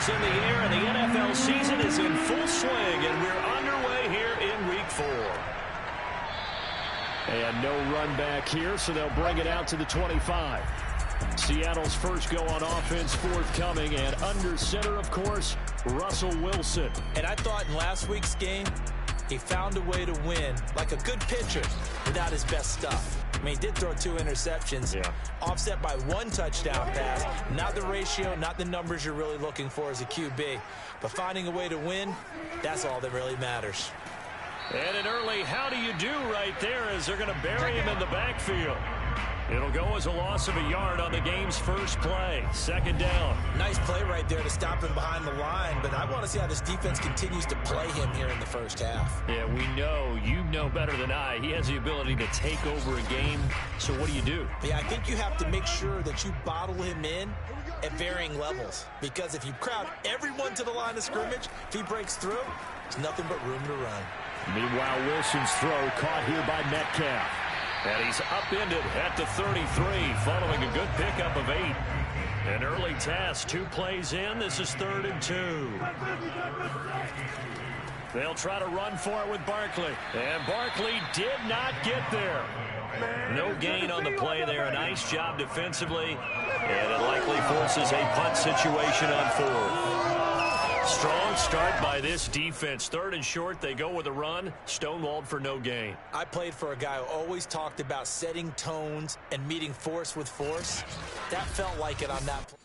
is in the air, and the NFL season is in full swing, and we're underway here in Week 4. And no run back here, so they'll bring it out to the 25. Seattle's first go on offense forthcoming, and under center, of course, Russell Wilson. And I thought in last week's game, he found a way to win like a good pitcher without his best stuff. I mean, he did throw 2 interceptions, offset by 1 touchdown pass. Not the ratio, not the numbers you're really looking for as a QB. But finding a way to win, that's all that really matters. And an early how do you do right there as they're going to bury him in the backfield. It'll go as a loss of a yard on the game's first play. Second down. Nice play right there to stop him behind the line, but I want to see how this defense continues to play him here in the first half. Yeah, we know, you know better than I, he has the ability to take over a game. So what do? Yeah, I think you have to make sure that you bottle him in at varying levels, because if you crowd everyone to the line of scrimmage, if he breaks through, there's nothing but room to run. Meanwhile, Wilson's throw caught here by Metcalf. And he's upended at the 33, following a good pickup of 8. An early task, 2 plays in. This is 3rd and 2. They'll try to run for it with Barkley. And Barkley did not get there. No gain on the play there. A nice job defensively. And it likely forces a punt situation on 4th. Strong start by this defense. 3rd and short, they go with a run. Stonewalled for no gain. I played for a guy who always talked about setting tones and meeting force with force. That felt like it on that play.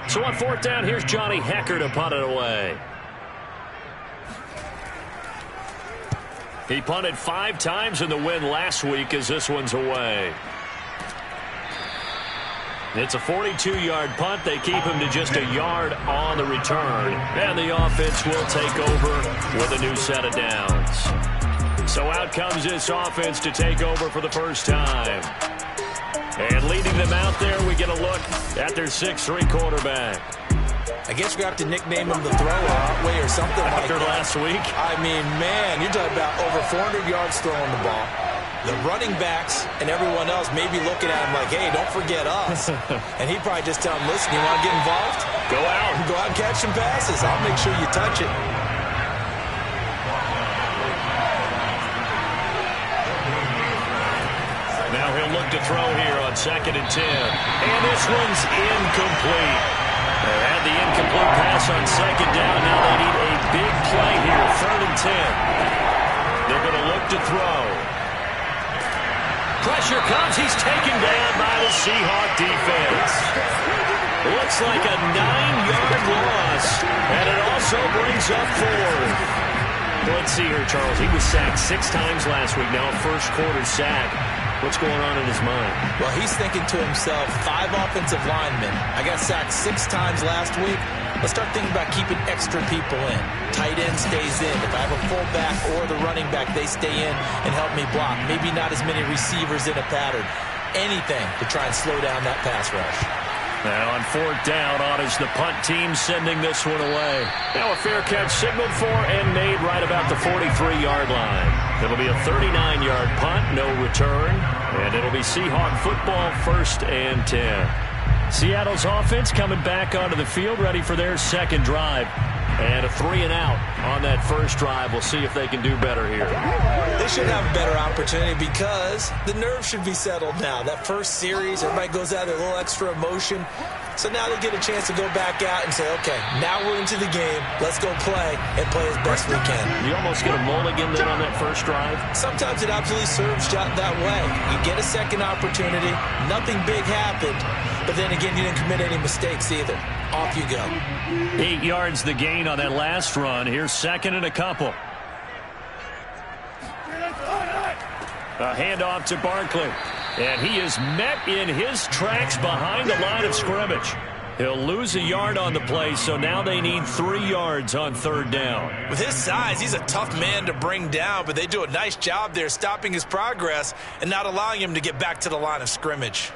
So on 4th down, here's Johnny Hecker to punt it away. He punted 5 times in the win last week as this one's away. It's a 42-yard punt. They keep him to just a yard on the return. And the offense will take over with a new set of downs. So out comes this offense to take over for the first time. And leading them out there, we get a look at their 6'3" quarterback. I guess we have to nickname him the thrower, aren't we, or something like that. After last week? I mean, man, you're talking about over 400 yards throwing the ball. The running backs and everyone else may be looking at him like, hey, don't forget us. And he'd probably just tell him, listen, you want to get involved? Go out and catch some passes. I'll make sure you touch it. Now he'll look to throw here on 2nd and 10. And this one's incomplete. They had the incomplete pass on 2nd down. Now they need a big play here, 3rd and 10. They're going to look to throw. Pressure comes. He's taken down by the Seahawk defense. Looks like a 9-yard loss. And it also brings up 4th. Let's see here, Charles. He was sacked 6 times last week. Now a first-quarter sack. What's going on in his mind? Well, he's thinking to himself, 5 offensive linemen. I got sacked 6 times last week. Let's start thinking about keeping extra people in. Tight end stays in. If I have a fullback or the running back, they stay in and help me block. Maybe not as many receivers in a pattern. anything to try and slow down that pass rush. Now on fourth down, on is the punt team sending this one away. Now a fair catch signaled for and made right about the 43-yard line. It'll be a 39-yard punt, no return, and it'll be Seahawk football, 1st and 10. Seattle's offense coming back onto the field, ready for their second drive. And a 3-and-out on that first drive. We'll see if they can do better here. They should have a better opportunity because the nerves should be settled now. That first series, everybody goes out with a little extra emotion. So now they get a chance to go back out and say, okay, now we're into the game. Let's go play and play as best we can. You almost get a mulligan then on that first drive? Sometimes it absolutely serves that way. You get a second opportunity. Nothing big happened. But then again, you didn't commit any mistakes either. Off you go. 8 yards the gain on that last run. Here's 2nd and a couple. A handoff to Barkley. And he is met in his tracks behind the line of scrimmage. He'll lose a yard on the play, so now they need 3 yards on 3rd down. With his size, he's a tough man to bring down, but they do a nice job there stopping his progress and not allowing him to get back to the line of scrimmage.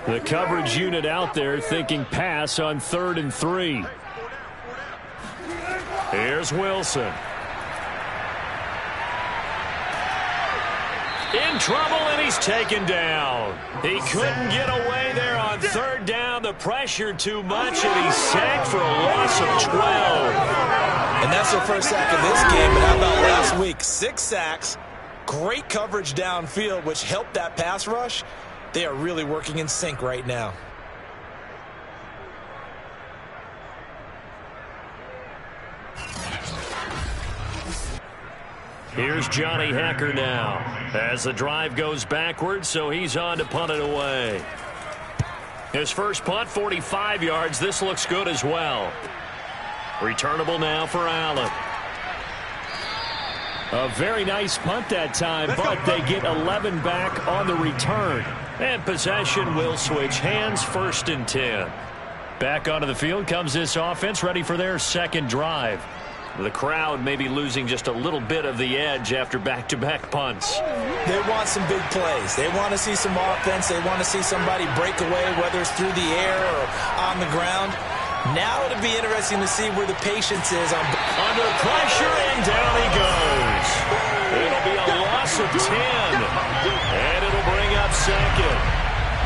The coverage unit out there thinking pass on 3rd and 3. Here's Wilson. In trouble, and he's taken down. He couldn't get away there on 3rd down. The pressure too much, and he's sacked for a loss of 12. And that's their first sack of this game. But how about last week? 6 sacks, great coverage downfield, which helped that pass rush. They are really working in sync right now. Here's Johnny Hacker now as the drive goes backwards, so he's on to punt it away. His first punt, 45 yards. This looks good as well. Returnable now for Allen. A very nice punt that time, but they get 11 back on the return. And possession will switch hands, 1st and 10. Back onto the field comes this offense, ready for their second drive. The crowd may be losing just a little bit of the edge after back-to-back punts. They want some big plays. They want to see some offense. They want to see somebody break away, whether it's through the air or on the ground. Now it'll be interesting to see where the patience is. Under pressure, and down he goes. It'll be a loss of 10, and it'll bring up 2nd.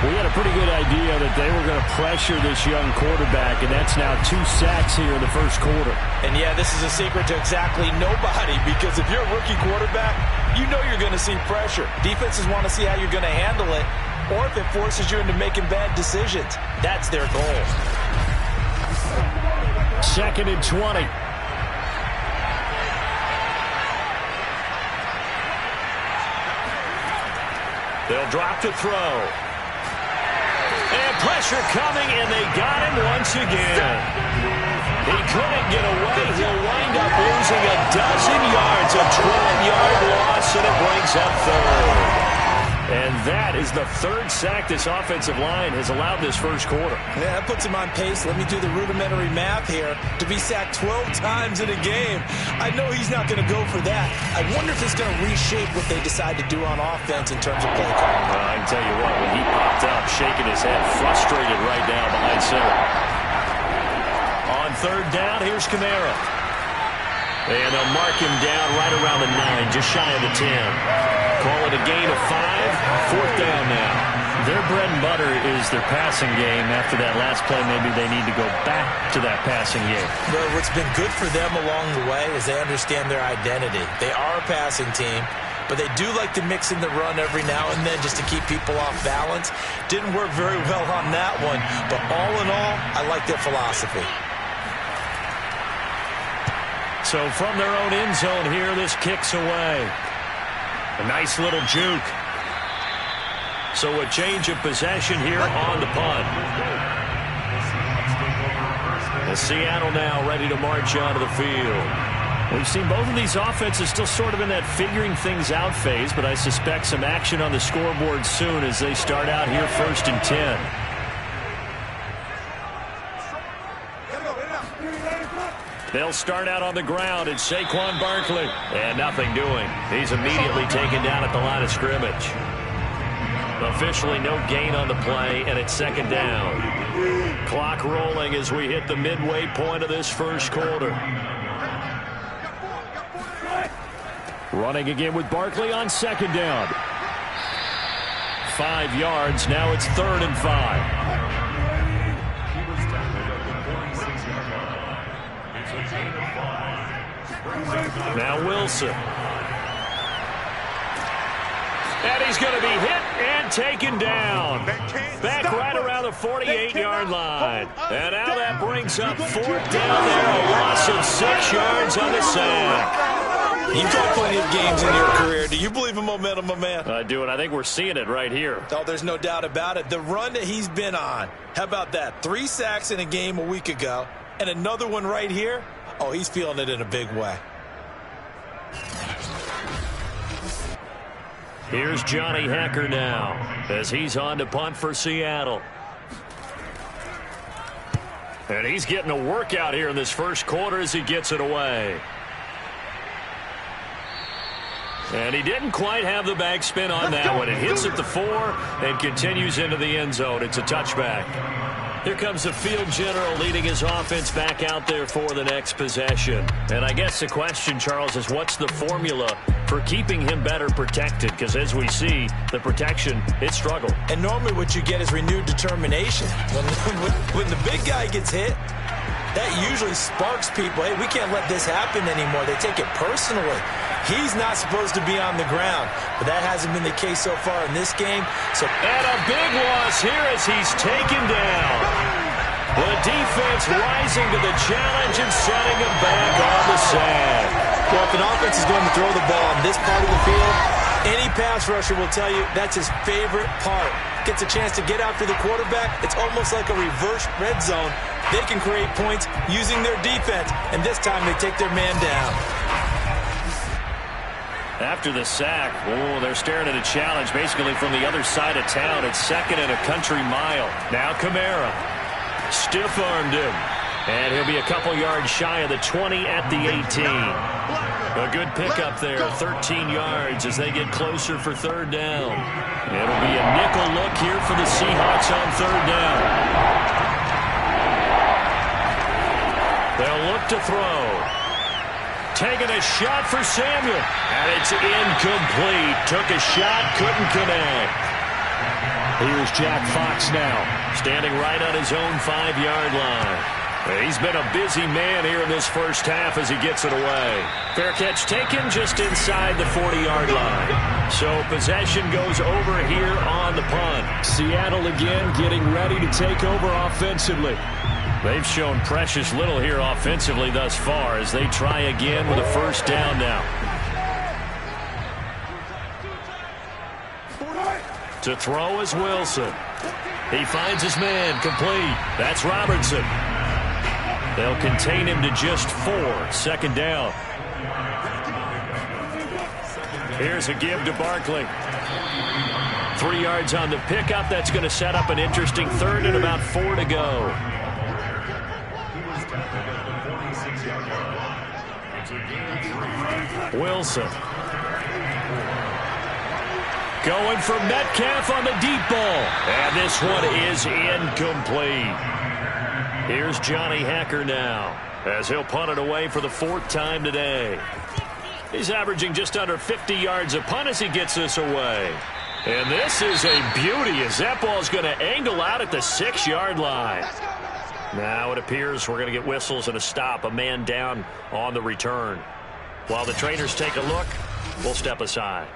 We had a pretty good idea that they were going to pressure this young quarterback, and that's now 2 sacks here in the first quarter. And, yeah, this is a secret to exactly nobody, because if you're a rookie quarterback, you know you're going to see pressure. Defenses want to see how you're going to handle it, or if it forces you into making bad decisions. That's their goal. 2nd and 20. They'll drop to throw. And pressure coming, and they got him once again. He couldn't get away. He'll wind up losing a dozen yards, a 12-yard loss, and it brings up 3rd. And that is the 3rd sack this offensive line has allowed this first quarter. Yeah, that puts him on pace. Let me do the rudimentary math here. To be sacked 12 times in a game, I know he's not going to go for that. I wonder if it's going to reshape what they decide to do on offense in terms of play calling. I can tell you what, when he popped up, shaking his head, frustrated right now behind center. On 3rd down, here's Kamara. And they'll mark him down right around the 9, just shy of the 10. Call it a gain of 5, 4th down now. Their bread and butter is their passing game. After that last play, maybe they need to go back to that passing game. Well, what's been good for them along the way is they understand their identity. They are a passing team, but they do like to mix in the run every now and then just to keep people off balance. Didn't work very well on that one, but all in all, I like their philosophy. So from their own end zone here, this kicks away. A nice little juke. So a change of possession here on the punt. And Seattle now ready to march onto the field. We've seen both of these offenses still sort of in that figuring things out phase, but I suspect some action on the scoreboard soon as they start out here 1st and 10. They'll start out on the ground. It's Saquon Barkley. And nothing doing. He's immediately taken down at the line of scrimmage. Officially no gain on the play, and it's 2nd down. Clock rolling as we hit the midway point of this first quarter. Running again with Barkley on 2nd down. 5 yards. Now it's 3rd and 5. Now Wilson. And he's going to be hit and taken down. Back right around the 48-yard line. And now that brings up 4th down there. A loss of 6 yards on the sack. You've got plenty of games in your career. Do you believe in momentum, my man? I do, and I think we're seeing it right here. Oh, there's no doubt about it. The run that he's been on. How about that? 3 sacks in a game a week ago. And another one right here. Oh, he's feeling it in a big way. Here's Johnny Hecker now as he's on to punt for Seattle. And he's getting a workout here in this first quarter as he gets it away. And he didn't quite have the backspin on that one. It hits at the 4 and continues into the end zone. It's a touchback. Here comes the field general leading his offense back out there for the next possession. And I guess the question, Charles, is what's the formula for keeping him better protected? Because as we see, the protection, it struggled. And normally what you get is renewed determination. When the big guy gets hit, that usually sparks people. Hey, we can't let this happen anymore. They take it personally. He's not supposed to be on the ground, but that hasn't been the case so far in this game. And a big loss here as he's taken down. The defense rising to the challenge and setting him back on the sack. Well, if an offense is going to throw the ball on this part of the field, any pass rusher will tell you that's his favorite part. Gets a chance to get after the quarterback. It's almost like a reverse red zone. They can create points using their defense, and this time they take their man down. After the sack, they're staring at a challenge basically from the other side of town. It's 2nd and a country mile. Now Kamara stiff-armed him, and he'll be a couple yards shy of the 20 at the 18. A good pickup there, 13 yards as they get closer for 3rd down. It'll be a nickel look here for the Seahawks on 3rd down. They'll look to throw. Taking a shot for Samuel. And it's incomplete. Took a shot, couldn't connect. Here's Jack Fox now, standing right on his own 5-yard line. He's been a busy man here in this first half as he gets it away. Fair catch taken just inside the 40-yard line. So possession goes over here on the punt. Seattle again getting ready to take over offensively. They've shown precious little here offensively thus far as they try again with a 1st down now. To throw is Wilson. He finds his man complete. That's Robertson. They'll contain him to just 4. 2nd down. Here's a give to Barkley. 3 yards on the pickup. That's going to set up an interesting 3rd and about 4 to go. Wilson. Going for Metcalf on the deep ball. And this one is incomplete. Here's Johnny Hecker now as he'll punt it away for the 4th time today. He's averaging just under 50 yards a punt as he gets this away. And this is a beauty as that ball's going to angle out at the 6-yard line. Now it appears we're going to get whistles and a stop, a man down on the return. While the trainers take a look, we'll step aside.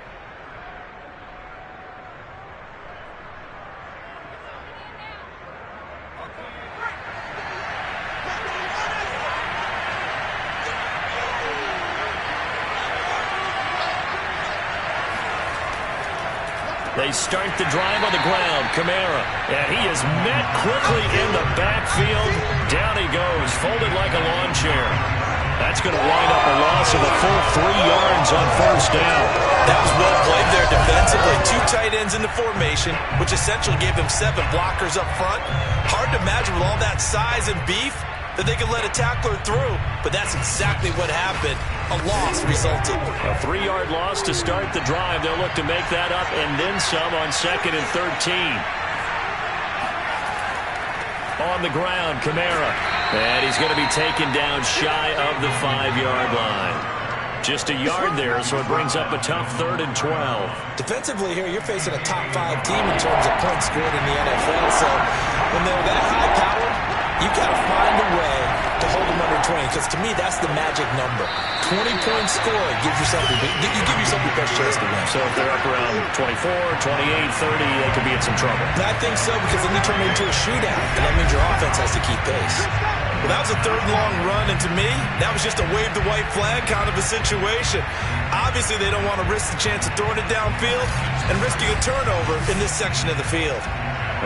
They start the drive on the ground. Kamara. And he is met quickly in the backfield. Down he goes, folded like a lawn chair. That's going to wind up a loss of a full 3 yards on first down. That was well played there defensively. 2 tight ends in the formation, which essentially gave them 7 blockers up front. Hard to imagine with all that size and beef that they could let a tackler through, but that's exactly what happened. A loss resulted. A 3-yard loss to start the drive. They'll look to make that up and then some on 2nd and 13. On the ground, Kamara. And he's going to be taken down shy of the 5-yard line. Just a yard there, so it brings up a tough 3rd and 12. Defensively here, you're facing a top 5 team in terms of points scored in the NFL. So when they're that high-powered, you've got to find a way to hold them under 20, because to me, that's the magic number. 20-point score gives you something. You give yourself your best chance to win. So if they're up around 24, 28, 30, they could be in some trouble. I think so, because then you turn it into a shootout, and that means your offense has to keep pace. Well, that was a 3rd and long run, and to me, that was just a wave the white flag kind of a situation. Obviously, they don't want to risk the chance of throwing it downfield and risking a turnover in this section of the field.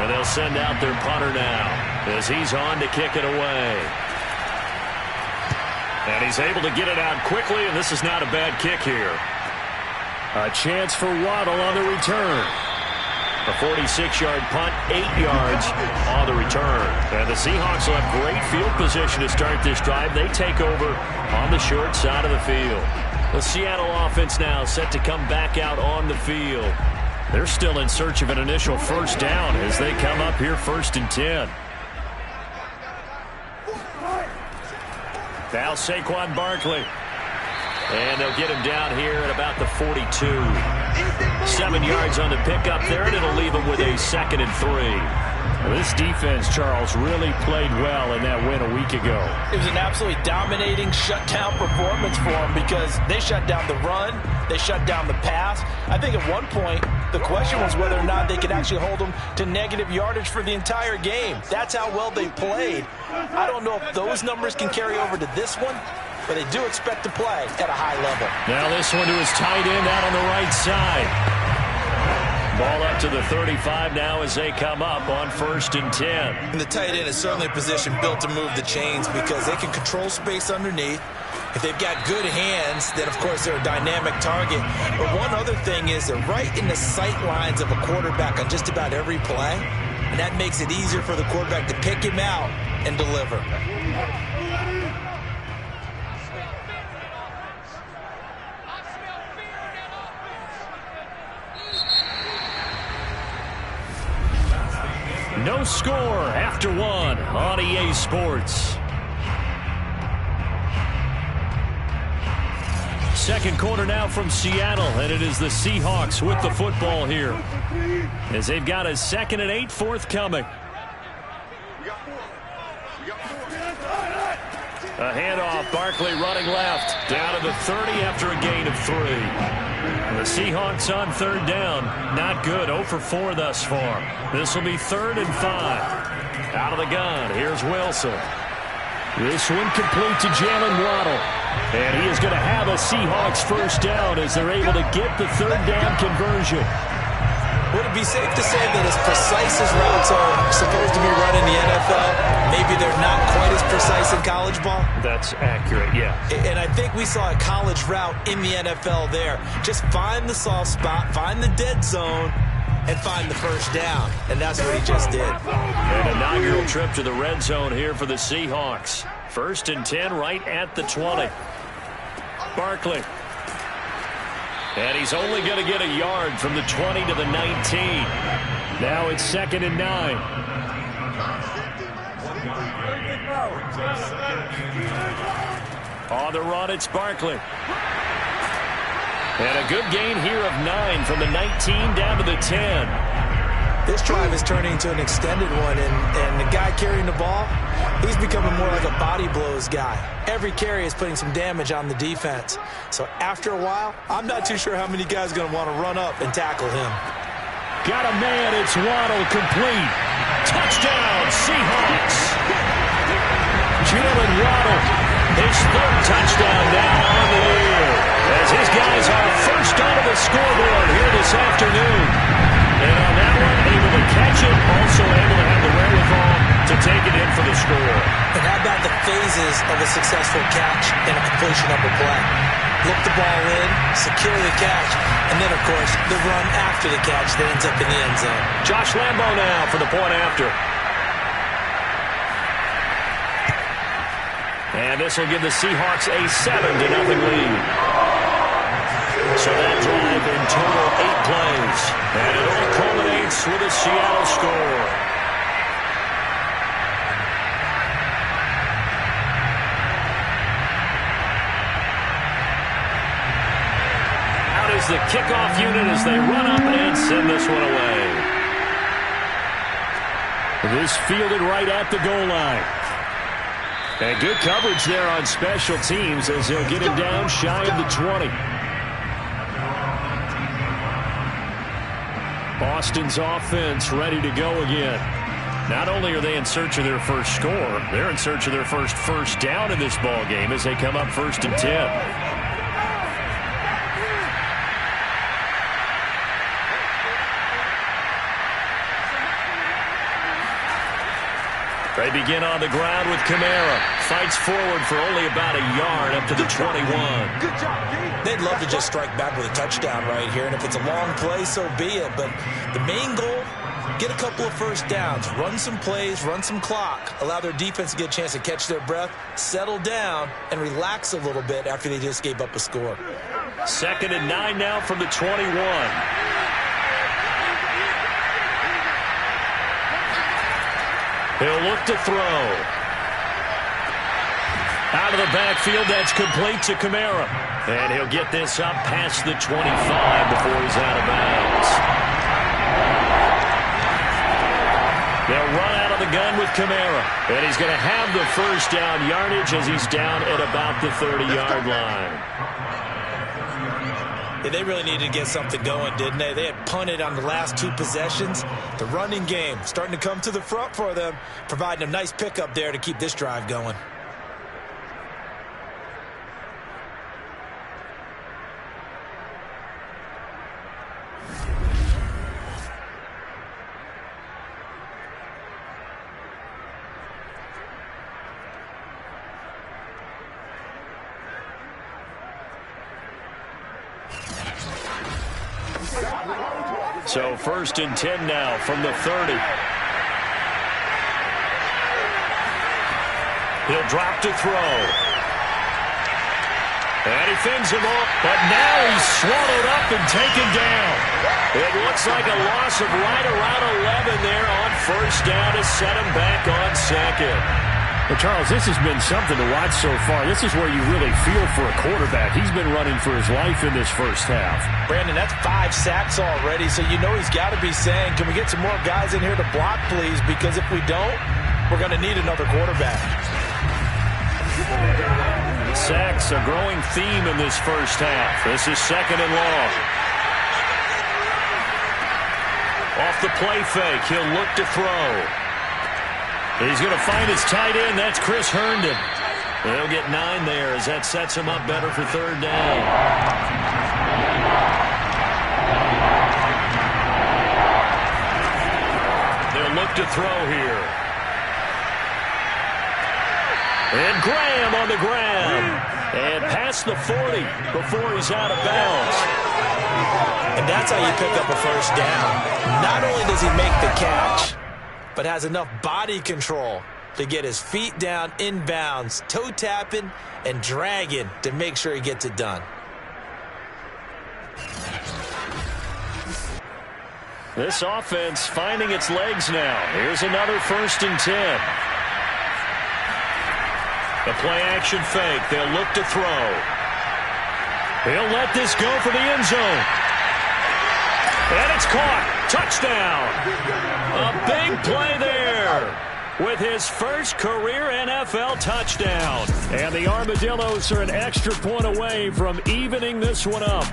And they'll send out their punter now as he's on to kick it away. And he's able to get it out quickly, and this is not a bad kick here. A chance for Waddle on the return. A 46-yard punt, 8 yards on the return. And the Seahawks will have great field position to start this drive. They take over on the short side of the field. The Seattle offense now set to come back out on the field. They're still in search of an initial first down as they come up here 1st and 10. Now Saquon Barkley. And they'll get him down here at about the 42. 7 yards on the pickup there, and it'll leave him with a 2nd and 3. Well, this defense, Charles, really played well in that win a week ago. It was an absolutely dominating shutdown performance for them because they shut down the run, they shut down the pass. I think at one point the question was whether or not they could actually hold them to negative yardage for the entire game. That's how well they played. I don't know if those numbers can carry over to this one, but they do expect to play at a high level. Now this one to his tight end out on the right side. Ball up to the 35 now as they come up on 1st and 10. And the tight end is certainly a position built to move the chains because they can control space underneath. If they've got good hands, then, of course, they're a dynamic target. But one other thing is they're right in the sight lines of a quarterback on just about every play, and that makes it easier for the quarterback to pick him out and deliver. No score after 1 on EA Sports. Second quarter now from Seattle, and it is the Seahawks with the football here as they've got a 2nd and 8 forthcoming. A handoff, Barkley running left, down to the 30 after a gain of 3. The Seahawks on 3rd down, not good, 0 for 4 thus far. This will be 3rd and 5. Out of the gun, here's Wilson. This one complete to Jalen Waddle. And he is going to have a Seahawks first down as they're able to get the 3rd down conversion. Would it be safe to say that as precise as routes are supposed to be run in the NFL, maybe they're not quite as precise in college ball? That's accurate, yeah. And I think we saw a college route in the NFL there. Just find the soft spot, find the dead zone, and find the first down. And that's what he just did. An inaugural trip to the red zone here for the Seahawks. 1st and 10 right at the 20. Barkley. And he's only going to get a yard from the 20 to the 19. Now it's 2nd and 9. On the run, it's Barkley. And a good gain here of 9 from the 19 down to the 10. This drive is turning into an extended one, and the guy carrying the ball, he's becoming more like a body blows guy. Every carry is putting some damage on the defense. So after a while, I'm not too sure how many guys are going to want to run up and tackle him. Got a man, it's Waddle, complete. Touchdown, Seahawks. Jalen Waddle, his 3rd touchdown down on the year. As his guys are first onto the scoreboard here this afternoon. And on that one, able to catch it, also able to have the wherewithal to take it in for the score. And how about the phases of a successful catch and a completion of a play. Look the ball in, secure the catch, and then, of course, the run after the catch that ends up in the end zone. Josh Lambo now for the point after. And this will give the Seahawks a 7-0 lead. So that drive in total 8 plays. And it all culminates with a Seattle score. Out is the kickoff unit as they run up and send this one away. This fielded right at the goal line. And good coverage there on special teams as he'll get him down shy of the 20. Boston's offense ready to go again. Not only are they in search of their first score, they're in search of their first down in this ball game as they come up 1st and 10. They begin on the ground with Kamara. Fights forward for only about a yard up to the 21. Good job, they'd love to just strike back with a touchdown right here, and if it's a long play, so be it. But the main goal, get a couple of first downs, run some plays, run some clock, allow their defense to get a chance to catch their breath, settle down, and relax a little bit after they just gave up a score. 2nd and 9 now from the 21. He'll look to throw. Out of the backfield, that's complete to Kamara. And he'll get this up past the 25 before he's out of bounds. They'll run out of the gun with Kamara. And he's going to have the first down yardage as he's down at about the 30-yard line. Yeah, they really needed to get something going, didn't they? They had punted on the last 2 possessions. The running game starting to come to the front for them, providing a nice pickup there to keep this drive going. So 1st and 10 now from the 30. He'll drop to throw. And he fins him off, but now he's swallowed up and taken down. It looks like a loss of right around 11 there on 1st down to set him back on 2nd. Well, Charles, this has been something to watch so far. This is where you really feel for a quarterback. He's been running for his life in this first half. Brandon, that's 5 sacks already, so you know he's got to be saying, can we get some more guys in here to block, please? Because if we don't, we're going to need another quarterback. Sacks, a growing theme in this first half. This is 2nd and long. Off the play fake, he'll look to throw. He's going to find his tight end. That's Chris Herndon. They'll get 9 there as that sets him up better for 3rd down. They'll look to throw here. And Graham on the ground. And past the 40 before he's out of bounds. And that's how you pick up a first down. Not only does he make the catch, but has enough body control to get his feet down inbounds, toe tapping and dragging to make sure he gets it done. This offense finding its legs now. Here's another 1st and 10. The play action fake. They'll look to throw. He'll let this go for the end zone. And it's caught. Touchdown. A big play there with his first career NFL touchdown. And the Armadillos are an extra point away from evening this one up.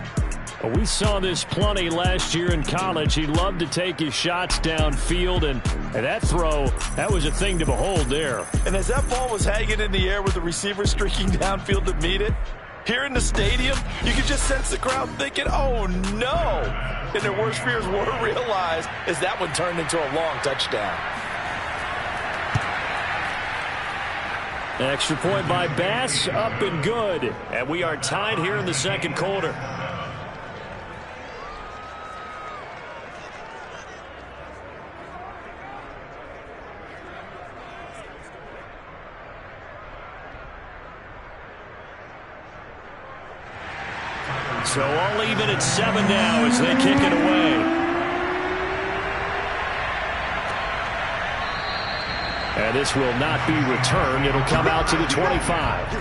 We saw this plenty last year in college. He loved to take his shots downfield, and that throw, that was a thing to behold there. And as that ball was hanging in the air with the receiver streaking downfield to meet it, here in the stadium, you could just sense the crowd thinking, oh, no. And their worst fears were realized as that one turned into a long touchdown. Extra point by Bass, up and good. And we are tied here in the second quarter. So all even at 7 now as they kick it away. And this will not be returned. It'll come out to the 25.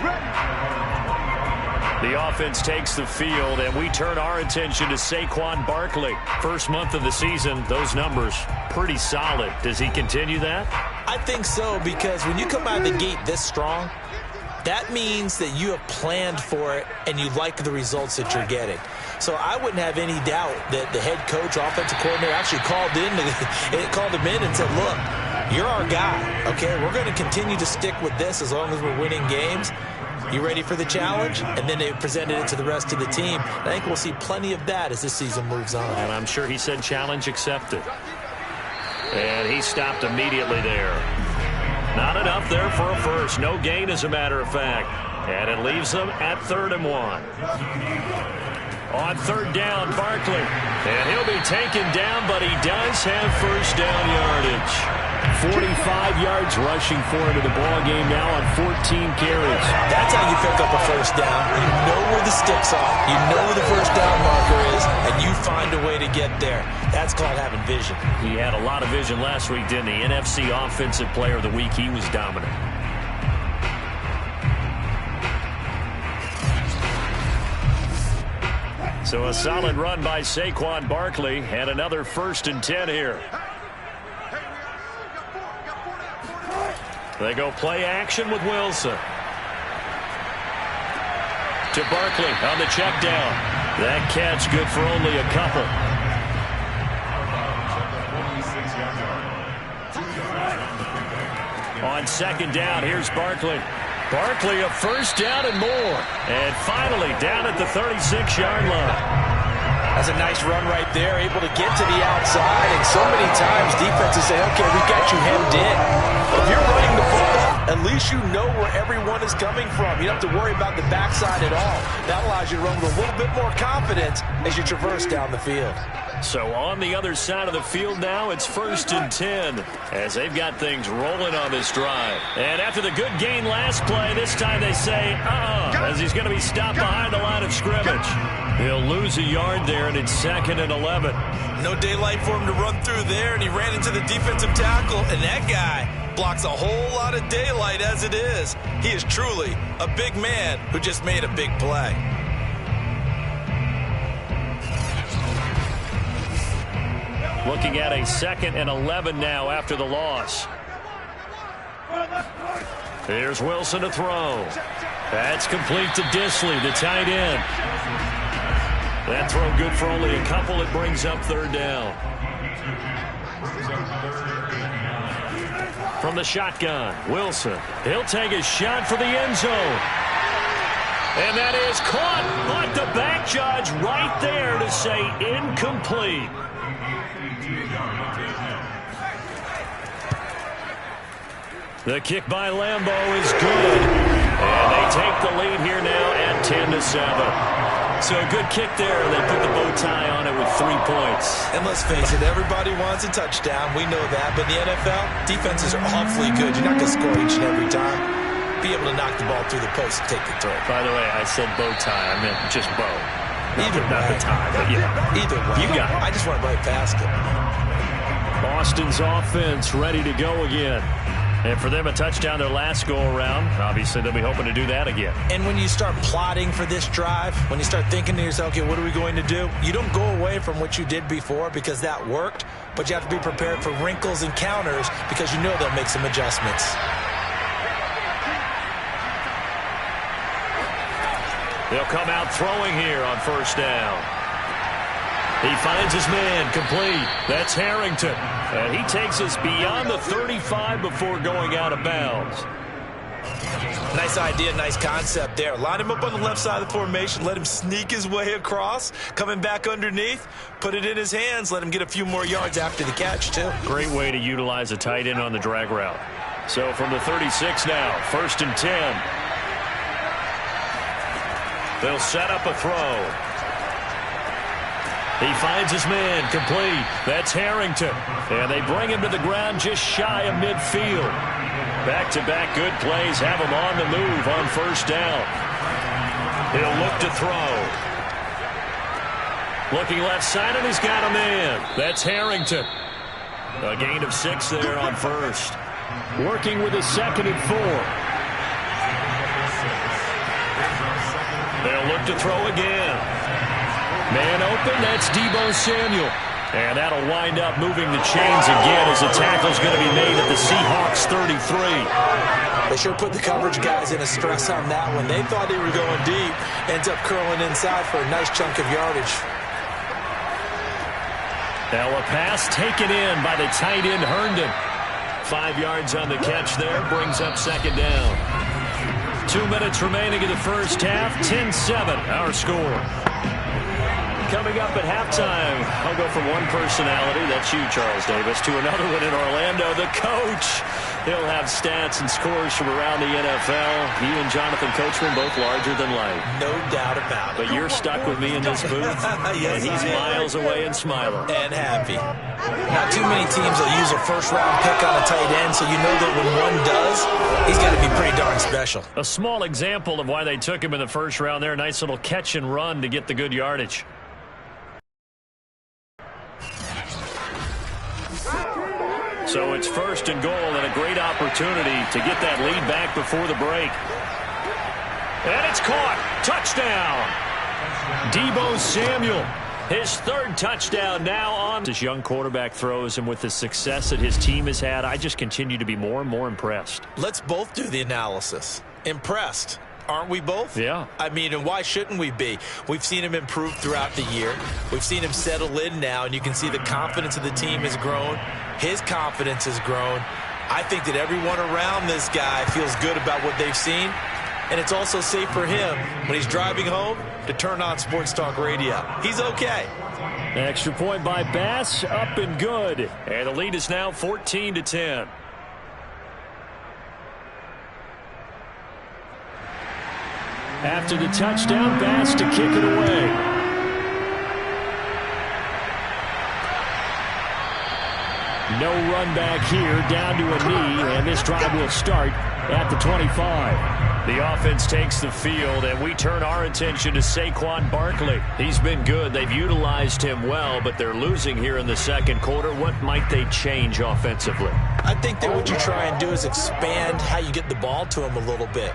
The offense takes the field, and we turn our attention to Saquon Barkley. First month of the season, those numbers pretty solid. Does he continue that? I think so, because when you come out of the gate this strong, that means that you have planned for it and you like the results that you're getting. So I wouldn't have any doubt that the head coach, offensive coordinator, actually called him in and said, look, you're our guy, okay? We're going to continue to stick with this as long as we're winning games. You ready for the challenge? And then they presented it to the rest of the team. I think we'll see plenty of that as this season moves on. And I'm sure he said challenge accepted. And he stopped immediately there. Not enough there for a first. No gain, as a matter of fact. And it leaves them at 3rd and 1. On 3rd down, Barkley. And he'll be taken down, but he does have first down yardage. 45 yards rushing for him in the ball game now on 14 carries. That's how you pick up a first down. You know where the sticks are. You know where the first down marker is, and you find a way to get there. That's called having vision. He had a lot of vision last week, didn't he? NFC Offensive Player of the Week. He was dominant. So a solid run by Saquon Barkley, and another 1st and 10 here. They go play action with Wilson. To Barkley on the check down. That catch good for only a couple. On 2nd down, here's Barkley. Barkley a first down and more. And finally down at the 36-yard line. That's a nice run right there, able to get to the outside. And so many times defenses say, okay, we got you hemmed in. But if you're running the football, at least you know where everyone is coming from. You don't have to worry about the backside at all. That allows you to run with a little bit more confidence as you traverse down the field. So on the other side of the field now, it's 1st and 10 as they've got things rolling on this drive. And after the good gain last play, this time they say, as he's going to be stopped behind the line of scrimmage. He'll lose a yard there, and it's 2nd and 11. No daylight for him to run through there, and he ran into the defensive tackle, and that guy blocks a whole lot of daylight as it is. He is truly a big man who just made a big play. Looking at a 2nd and 11 now after the loss. Here's Wilson to throw. That's complete to Disley, the tight end. That throw good for only a couple. It brings up 3rd down. From the shotgun, Wilson. He'll take a shot for the end zone. And that is caught, but the back judge right there to say incomplete. The kick by Lambeau is good. And they take the lead here now at 10-7. So a good kick there. They put the bow tie on it with 3 points. And let's face it, everybody wants a touchdown. We know that. But in the NFL, defenses are awfully good. You're not going to score each and every time. Be able to knock the ball through the post and take the throw. By the way, I said bow tie. I meant just bow. Not the tie, but Either way. You got it. I just went right past it. Boston's offense ready to go again. And for them, a touchdown their last go-around. Obviously, they'll be hoping to do that again. And when you start plotting for this drive, when you start thinking to yourself, okay, what are we going to do? You don't go away from what you did before because that worked, but you have to be prepared for wrinkles and counters because you know they'll make some adjustments. They'll come out throwing here on 1st down. He finds his man, complete. That's Harrington. And he takes us beyond the 35 before going out of bounds. Nice idea, nice concept there. Line him up on the left side of the formation, let him sneak his way across, coming back underneath, put it in his hands, let him get a few more yards after the catch, too. Great way to utilize a tight end on the drag route. So from the 36 now, 1st and 10. They'll set up a throw. He finds his man, complete. That's Harrington. And they bring him to the ground just shy of midfield. Back-to-back good plays have him on the move on 1st down. He'll look to throw. Looking left side, and he's got a man. That's Harrington. A gain of 6 there on 1st. Working with his 2nd and 4. They'll look to throw again. Man open, that's Deebo Samuel. And that'll wind up moving the chains again as the tackle's going to be made at the Seahawks 33. They sure put the coverage guys in a stress on that one. They thought they were going deep. Ends up curling inside for a nice chunk of yardage. Now a pass taken in by the tight end Herndon. 5 yards on the catch there, brings up 2nd down. 2 minutes remaining in the first half, 10-7 our score. Coming up at halftime, I'll go from one personality, that's you, Charles Davis, to another one in Orlando, the coach. He'll have stats and scores from around the NFL. You and Jonathan Coachman both larger than life. No doubt about it. But you're stuck with me in this booth, yes, and he's miles away and smiling. And happy. Not too many teams will use a first-round pick on a tight end, so you know that when one does, he's got to be pretty darn special. A small example of why they took him in the first round there. Nice little catch and run to get the good yardage. So it's 1st and goal and a great opportunity to get that lead back before the break. And it's caught. Touchdown. Deebo Samuel. His 3rd touchdown now on. This young quarterback throws, and with the success that his team has had, I just continue to be more and more impressed. Let's both do the analysis. Impressed. Aren't we both? Yeah. I mean, and why shouldn't we be? We've seen him improve throughout the year. We've seen him settle in now, and you can see the confidence of the team has grown. His confidence has grown. I think that everyone around this guy feels good about what they've seen, and it's also safe for him when he's driving home to turn on Sports Talk Radio. He's okay. Extra point by Bass, up and good. And the lead is now 14-10. After the touchdown, Bass to kick it away. No run back here, down to a knee, and this drive will start at the 25. The offense takes the field, and we turn our attention to Saquon Barkley. He's been good. They've utilized him well, but they're losing here in the 2nd quarter. What might they change offensively? I think that what you try and do is expand how you get the ball to him a little bit.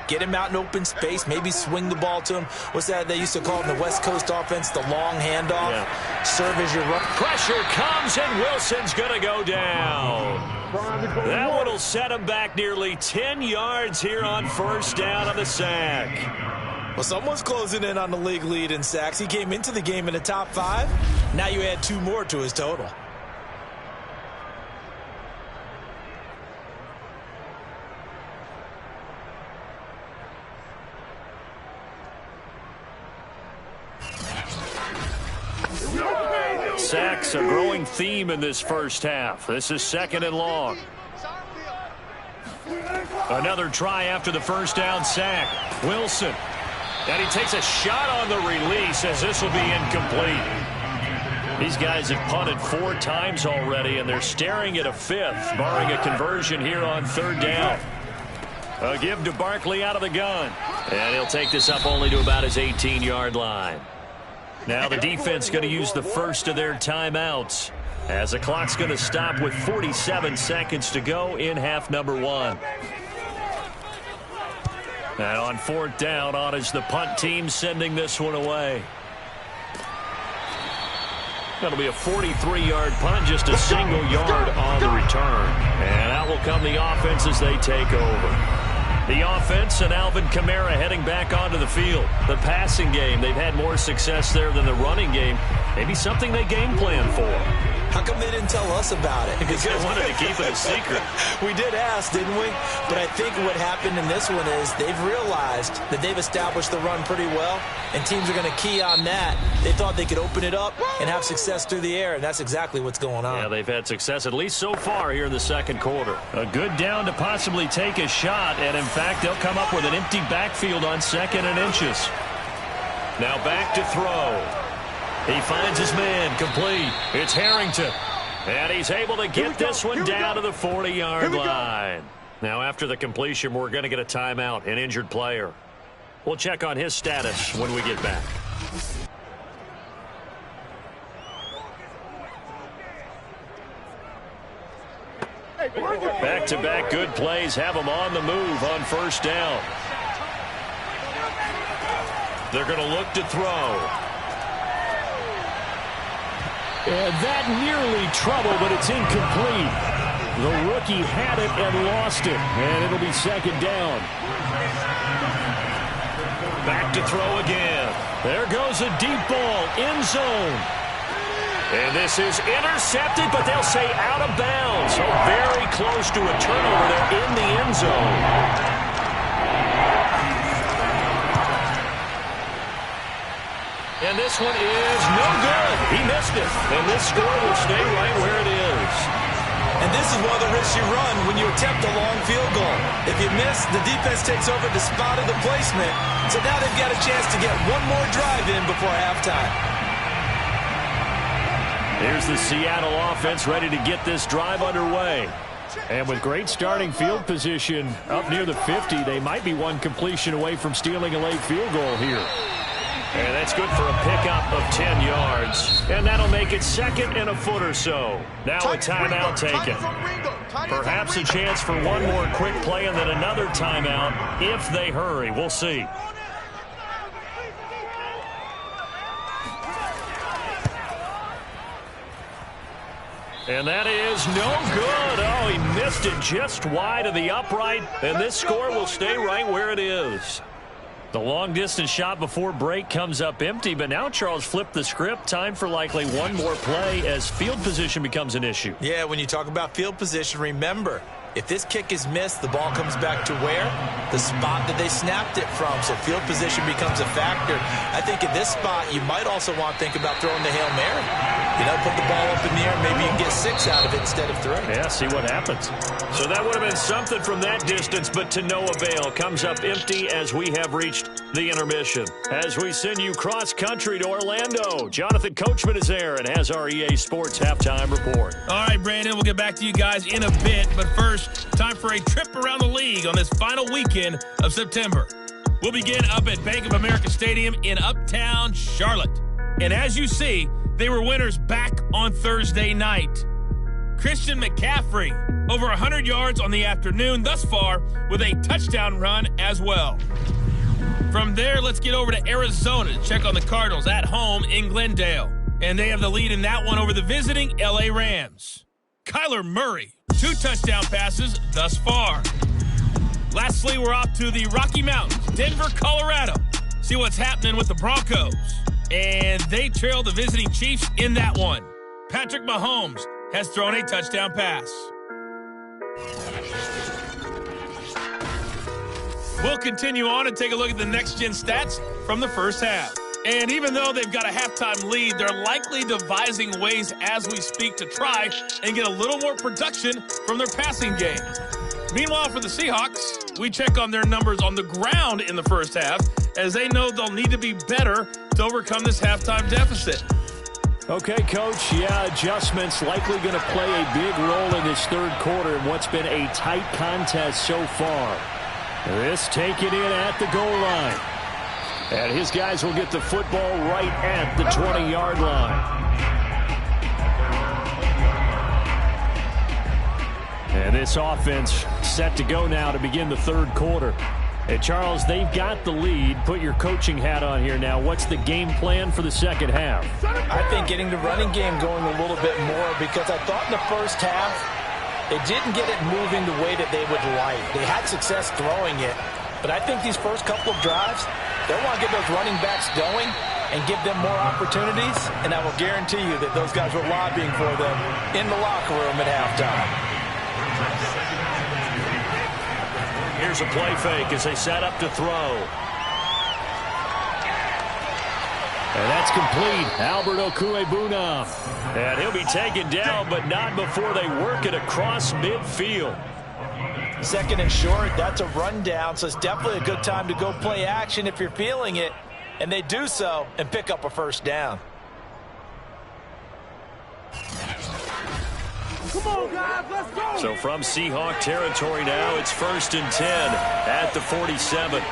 Get him out in open space, maybe swing the ball to him. What's that they used to call in the West Coast offense, the long handoff? Yeah. Serve as your run. Pressure comes, and Wilson's going to go down. That one will set him back nearly 10 yards here on 1st down on the sack. Well, someone's closing in on the league lead in sacks. He came into the game in the top 5. Now you add 2 more to his total. Sacks, a growing theme in this first half. This is 2nd and long. Another try after the 1st down sack. Wilson. And he takes a shot on the release as this will be incomplete. These guys have punted 4 times already, and they're staring at a 5th, barring a conversion here on 3rd down. A give to Barkley out of the gun. And he'll take this up only to about his 18-yard line. Now the defense going to use the first of their timeouts as the clock's going to stop with 47 seconds to go in half number 1. And on 4th down, on is the punt team sending this one away. That'll be a 43-yard punt, just a single yard on the return. And out will come the offense as they take over. The offense and Alvin Kamara heading back onto the field. The passing game, they've had more success there than the running game. Maybe something they game plan for. How come they didn't tell us about it? Because they wanted to keep it a secret. We did ask, didn't we? But I think what happened in this one is they've realized that they've established the run pretty well, and teams are going to key on that. They thought they could open it up and have success through the air, and that's exactly what's going on. Yeah, they've had success, at least so far, here in the second quarter. A good down to possibly take a shot, and in fact, they'll come up with an empty backfield on 2nd and inches. Now back to throw. He finds his man, complete. It's Harrington. And he's able to get this one down to the 40-yard line. Now after the completion, we're going to get a timeout, an injured player. We'll check on his status when we get back. Back-to-back good plays have them on the move on first down. They're going to look to throw. And that nearly trouble, but it's incomplete. The rookie had it and lost it, and it'll be 2nd down. Back to throw again. There goes a deep ball, end zone. And this is intercepted, but they'll say out of bounds. So very close to a turnover there in the end zone. And this one is no good. He missed it. And this score will stay right where it is. And this is one of the risks you run when you attempt a long field goal. If you miss, the defense takes over the spot of the placement. So now they've got a chance to get one more drive in before halftime. Here's the Seattle offense ready to get this drive underway. And with great starting field position up near the 50, they might be one completion away from stealing a late field goal here. And that's good for a pickup of 10 yards. And that'll make it 2nd and a foot or so. Now a timeout taken. Perhaps a chance for one more quick play and then another timeout if they hurry. We'll see. And that is no good. Oh, he missed it just wide of the upright. And this score will stay right where it is. The long-distance shot before break comes up empty, but now Charles flipped the script. Time for likely one more play as field position becomes an issue. Yeah, when you talk about field position, remember, if this kick is missed, the ball comes back to where? The spot that they snapped it from. So field position becomes a factor. I think at this spot, you might also want to think about throwing the Hail Mary. You know, put the ball up in the air. Maybe you can get 6 out of it instead of 3. Yeah, see what happens. So that would have been something from that distance, but to no avail. Comes up empty as we have reached the intermission. As we send you cross-country to Orlando, Jonathan Coachman is there and has our EA Sports halftime report. All right, Brandon, we'll get back to you guys in a bit, but first, time for a trip around the league on this final weekend of September. We'll begin up at Bank of America Stadium in Uptown Charlotte. And as you see, they were winners back on Thursday night. Christian McCaffrey, over 100 yards on the afternoon thus far with a touchdown run as well. From there, let's get over to Arizona to check on the Cardinals at home in Glendale. And they have the lead in that one over the visiting LA Rams. Kyler Murray, 2 touchdown passes thus far. Lastly, we're off to the Rocky Mountains, Denver, Colorado. See what's happening with the Broncos. And they trail the visiting Chiefs in that one. Patrick Mahomes has thrown a touchdown pass. We'll continue on and take a look at the next-gen stats from the first half. And even though they've got a halftime lead, they're likely devising ways as we speak to try and get a little more production from their passing game. Meanwhile, for the Seahawks, we check on their numbers on the ground in the first half, as they know they'll need to be better to overcome this halftime deficit. Okay, Coach, adjustments likely going to play a big role in this third quarter in what's been a tight contest so far. This taken in at the goal line. And his guys will get the football right at the 20-yard line. And this offense set to go now to begin the third quarter. And Charles, they've got the lead. Put your coaching hat on here now. What's the game plan for the second half? I think getting the running game going a little bit more, because I thought in the first half they didn't get it moving the way that they would like. They had success throwing it, but I think these first couple of drives, they want to get those running backs going and give them more opportunities, and I will guarantee you that those guys were lobbying for them in the locker room at halftime. Here's a play fake as they set up to throw. And that's complete. Albert Okuebuna. And he'll be taken down, but not before they work it across midfield. Second and short, that's a rundown, so it's definitely a good time to go play action if you're feeling it. And they do so and pick up a first down. Come on, guys, let's go. So from Seahawk territory now, it's 1st and 10 at the 47.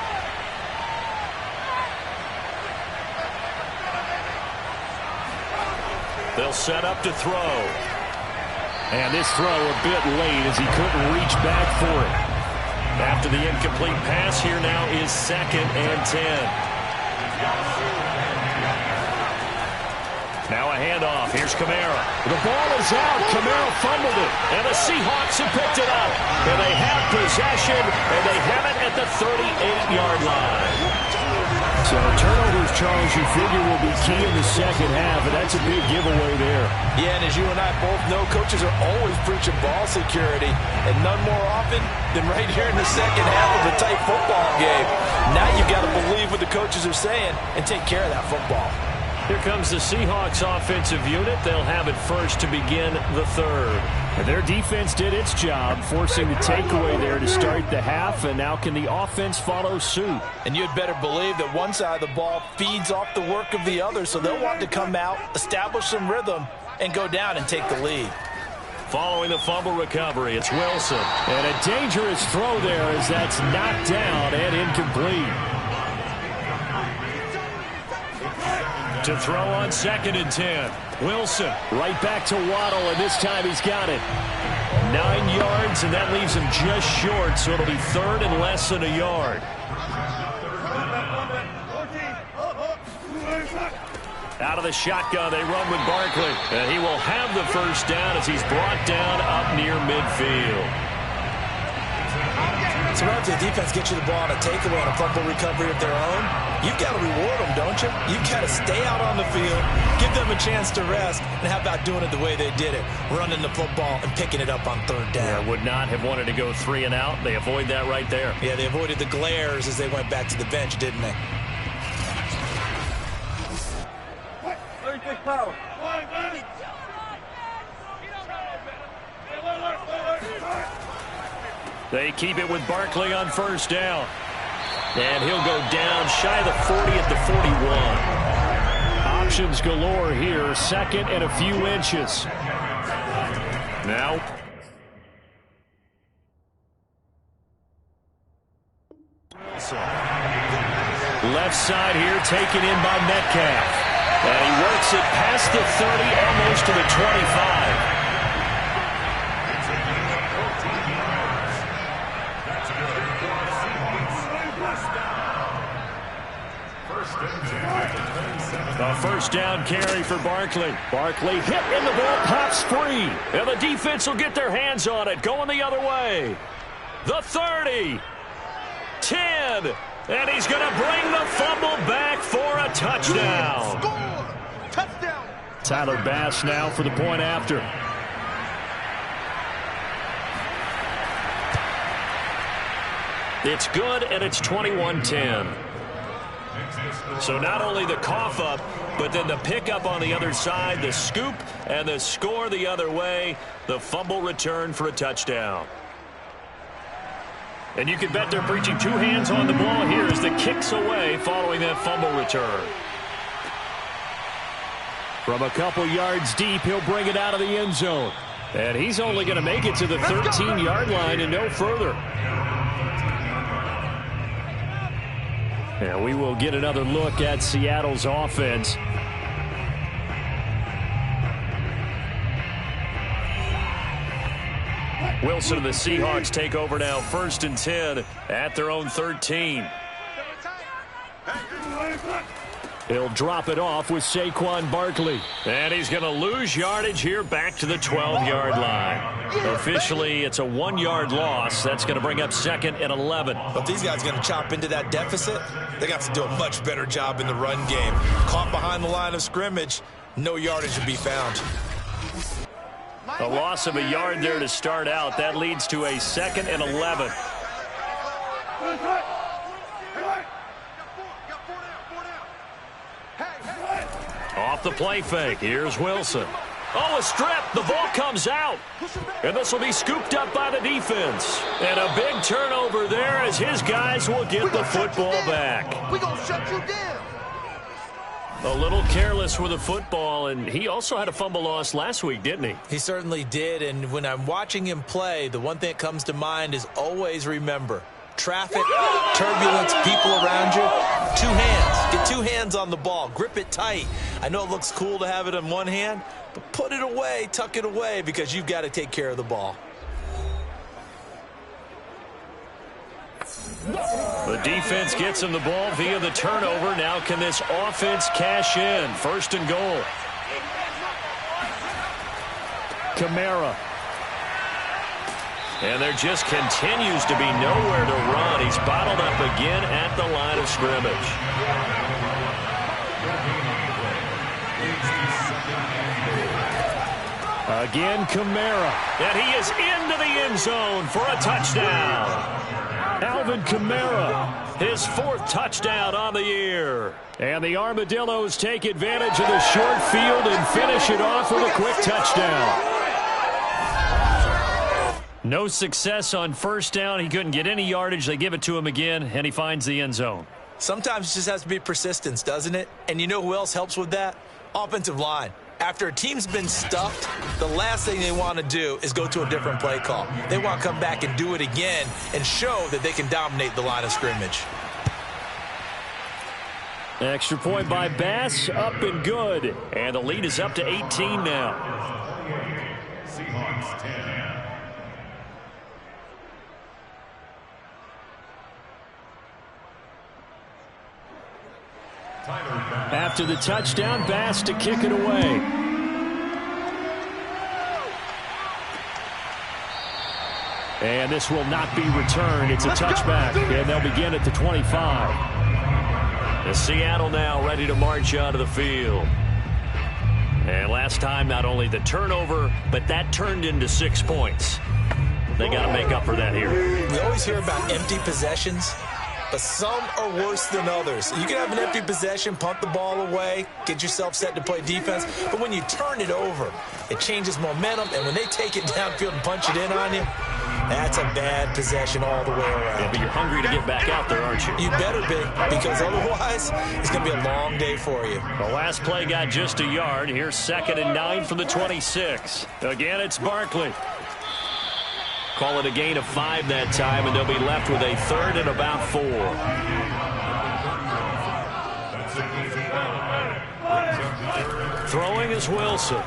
They'll set up to throw. And this throw a bit late as he couldn't reach back for it. After the incomplete pass, here now is 2nd and 10. Now a handoff. Here's Kamara. The ball is out. Kamara fumbled it. And the Seahawks have picked it up. And they have possession, and they have it at the 38-yard line. So turnovers, Charles, you figure will be key in the second half, and that's a big giveaway there. Yeah, and as you and I both know, coaches are always preaching ball security, and none more often than right here in the second half of a tight football game. Now you've got to believe what the coaches are saying and take care of that football. Here comes the Seahawks offensive unit. They'll have it first to begin the third. And their defense did its job, forcing the takeaway there to start the half, and now can the offense follow suit? And you'd better believe that one side of the ball feeds off the work of the other, so they'll want to come out, establish some rhythm, and go down and take the lead. Following the fumble recovery, it's Wilson. And a dangerous throw there as that's knocked down and incomplete. To throw on 2nd and 10. Wilson right back to Waddle, and this time he's got it. 9 yards, and that leaves him just short, so it'll be 3rd and less than a yard. Out of the shotgun, they run with Barkley. And he will have the first down as he's brought down up near midfield. Sometimes the defense gets you the ball on a takeaway on a fumble recovery of their own. You've got to reward them, don't you? You've got to stay out on the field, give them a chance to rest, and how about doing it the way they did it, running the football and picking it up on 3rd down. Yeah, would not have wanted to go 3 and out. They avoid that right there. Yeah, they avoided the glares as they went back to the bench, didn't they? They keep it with Barkley on 1st down. And he'll go down shy of the 40 at the 41. Options galore here. 2nd and a few inches. Now. Left side here taken in by Metcalf. And he works it past the 30, almost to the 25. A 1st down carry for Barkley. Barkley hit and the ball pops free. And the defense will get their hands on it, going the other way. The 30. 10. And he's going to bring the fumble back for a touchdown. Score! Touchdown! Tyler Bass now for the point after. It's good, and it's 21-10. So not only the cough up, but then the pickup on the other side, the scoop, and the score the other way, the fumble return for a touchdown. And you can bet they're preaching 2 hands on the ball here as the kicks away following that fumble return. From a couple yards deep, he'll bring it out of the end zone. And he's only going to make it to the 13-yard line and no further. And we will get another look at Seattle's offense. Wilson and the Seahawks take over now, 1st and 10 at their own 13. He'll drop it off with Saquon Barkley. And he's going to lose yardage here back to the 12-yard line. Officially, it's a 1-yard loss. That's going to bring up 2nd and 11. But these guys are going to chop into that deficit. They got to do a much better job in the run game. Caught behind the line of scrimmage, no yardage to be found. A loss of a yard there to start out. That leads to a 2nd and 11. Off the play fake. Here's Wilson. Oh, a strip. The ball comes out. And this will be scooped up by the defense. And a big turnover there as his guys will get the football back. We're going to shut you down. A little careless with the football, and he also had a fumble loss last week, didn't he? He certainly did, and when I'm watching him play, the one thing that comes to mind is always remember, traffic, turbulence, people around you, 2 hands. Get 2 hands on the ball. Grip it tight. I know it looks cool to have it in one hand, but put it away, tuck it away, because you've got to take care of the ball. The defense gets him the ball via the turnover. Now can this offense cash in? 1st and goal. Kamara. And there just continues to be nowhere to run. He's bottled up again at the line of scrimmage. Again, Kamara. And he is into the end zone for a touchdown. Alvin Kamara, his 4th touchdown on the year. And the Armadillos take advantage of the short field and finish it off with a quick touchdown. No success on 1st down. He couldn't get any yardage. They give it to him again, and he finds the end zone. Sometimes it just has to be persistence, doesn't it? And you know who else helps with that? Offensive line. After a team's been stuffed, the last thing they want to do is go to a different play call. They want to come back and do it again and show that they can dominate the line of scrimmage. Extra point by Bass, up and good. And the lead is up to 18 now. Seahawks 10. After the touchdown, Bass to kick it away. And this will not be returned. It's a touchback, and they'll begin at the 25. The Seattle now ready to march out of the field. And last time, not only the turnover, but that turned into 6 points. They got to make up for that here. We always hear about empty possessions, but some are worse than others. You can have an empty possession, punt the ball away, get yourself set to play defense, but when you turn it over, it changes momentum, and when they take it downfield and punch it in on you, that's a bad possession all the way around. Yeah, but you're hungry to get back out there, aren't you? You better be, because otherwise, it's going to be a long day for you. The last play got just a yard. Here's 2nd and 9 from the 26. Again, it's Barkley. Call it a gain of 5 that time, and they'll be left with a 3rd and about 4. Throwing is Wilson.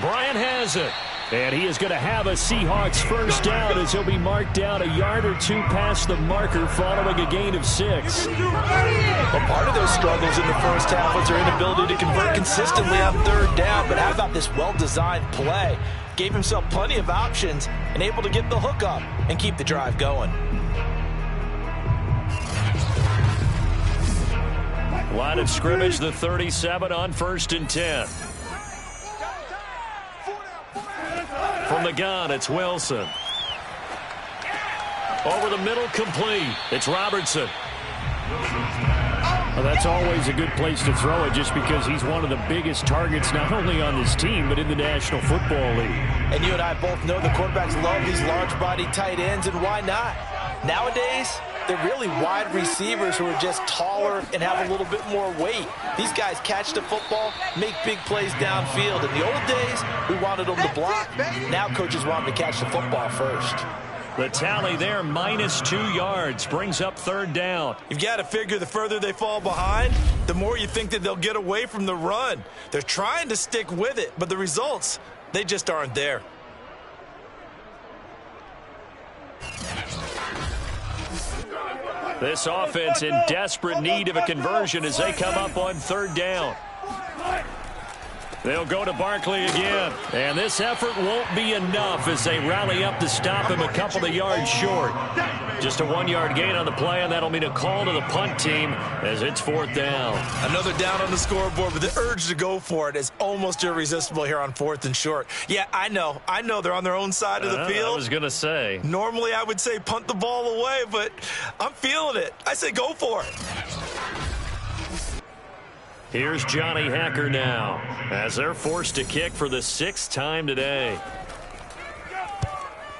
Bryant has it. And he is going to have a Seahawks 1st down as he'll be marked down a yard or 2 past the marker following a gain of 6. Well, part of those struggles in the first half was their inability to convert consistently on 3rd down. But how about this well-designed play? Gave himself plenty of options and able to get the hook up and keep the drive going. Line of scrimmage, the 37 on 1st and 10. From the gun, it's Wilson. Over the middle, complete. It's Robertson. Well, that's always a good place to throw it just because he's one of the biggest targets not only on this team but in the National Football League. And you and I both know the quarterbacks love these large-bodied tight ends, and why not? Nowadays, they're really wide receivers who are just taller and have a little bit more weight. These guys catch the football, make big plays downfield. In the old days, we wanted them to block. Now coaches want them to catch the football first. The tally there, -2 yards, brings up 3rd down. You've got to figure the further they fall behind, the more you think that they'll get away from the run. They're trying to stick with it, but the results, they just aren't there. This offense in desperate need of a conversion as they come up on third down. They'll go to Barkley again. And this effort won't be enough as they rally up to stop him a couple of yards short. Just a 1-yard gain on the play, and that'll mean a call to the punt team as it's fourth down. Another down on the scoreboard, but the urge to go for it is almost irresistible here on 4th and short. Yeah, I know they're on their own side of the field. I was going to say. Normally I would say punt the ball away, but I'm feeling it. I say go for it. Here's Johnny Hacker now as they're forced to kick for the 6th time today.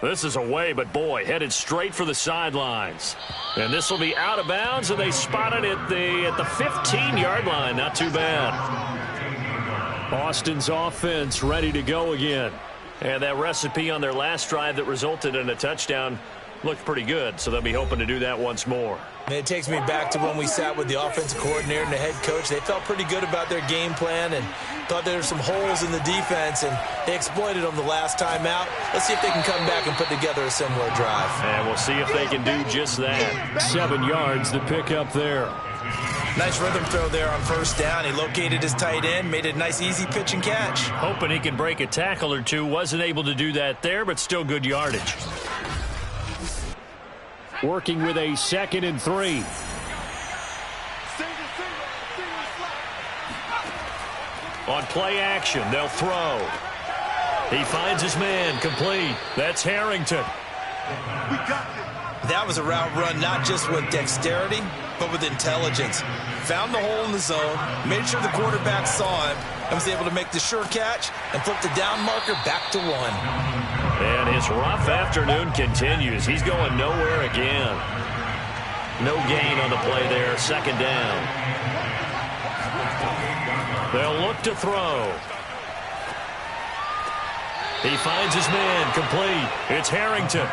This is away, but boy, headed straight for the sidelines. And this will be out of bounds, and they spot it at the 15-yard line. Not too bad. Austin's offense ready to go again. And that recipe on their last drive that resulted in a touchdown looked pretty good, so they'll be hoping to do that once more. And it takes me back to when we sat with the offensive coordinator and the head coach. They felt pretty good about their game plan and thought there were some holes in the defense, and they exploited them the last time out. Let's see if they can come back and put together a similar drive. And we'll see if they can do just that. 7 yards the pick up there. Nice rhythm throw there on first down. He located his tight end, made it a nice easy pitch and catch. Hoping he can break a tackle or two. Wasn't able to do that there, but still good yardage. Working with a 2nd and 3. On play action, they'll throw. He finds his man, complete. That's Harrington. That was a route run not just with dexterity, but with intelligence. Found the hole in the zone, made sure the quarterback saw him, and was able to make the sure catch and flip the down marker back to 1. And his rough afternoon continues. He's going nowhere again. No gain on the play there. 2nd down. They'll look to throw. He finds his man, complete. It's Harrington.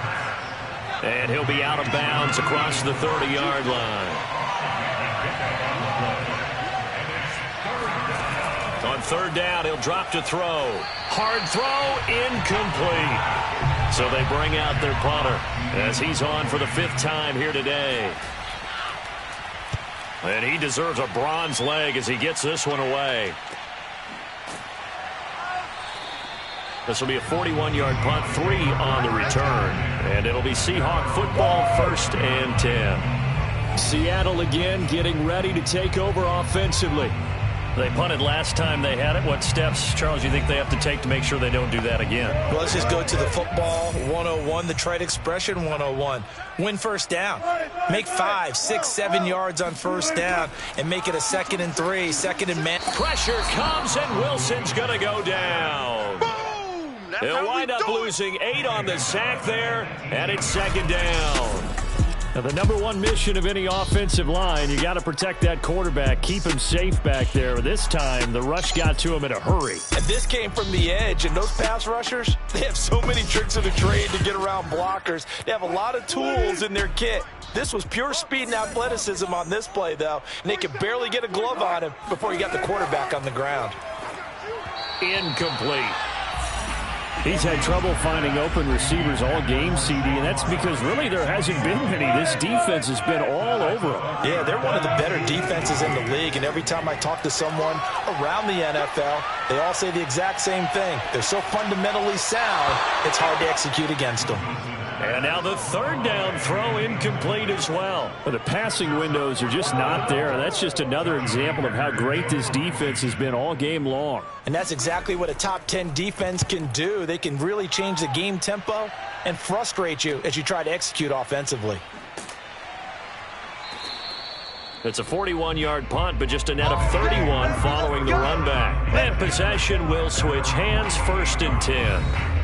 And he'll be out of bounds across the 30-yard line. On 3rd down, he'll drop to throw. Hard throw, incomplete. So they bring out their punter as he's on for the 5th time here today. And he deserves a bronze leg as he gets this one away. This will be a 41-yard punt, 3 on the return. And it'll be Seahawk football, 1st and 10. Seattle again getting ready to take over offensively. They punted last time they had it. What steps, Charles, you think they have to take to make sure they don't do that again? Well, let's just go to the football 101, the trite expression 101. Win first down. Make 5, 6, 7 yards on first down and make it a 2nd and 3, 2nd and man. Pressure comes, and Wilson's going to go down. They'll wind up losing 8 on the sack there, and it's 2nd down. Now, the number one mission of any offensive line, you got to protect that quarterback, keep him safe back there. This time, the rush got to him in a hurry. And this came from the edge, and those pass rushers, they have so many tricks of the trade to get around blockers. They have a lot of tools in their kit. This was pure speed and athleticism on this play, though, and they could barely get a glove on him before he got the quarterback on the ground. Incomplete. He's had trouble finding open receivers all game, CD, and that's because really there hasn't been many. This defense has been all over them. Yeah, they're one of the better defenses in the league, and every time I talk to someone around the NFL, they all say the exact same thing. They're so fundamentally sound, it's hard to execute against them. And now the 3rd down throw incomplete as well. But the passing windows are just not there. That's just another example of how great this defense has been all game long. And that's exactly what a top 10 defense can do. They can really change the game tempo and frustrate you as you try to execute offensively. It's a 41-yard punt, but just a net of 31 following the run back. And possession will switch hands, 1st and 10.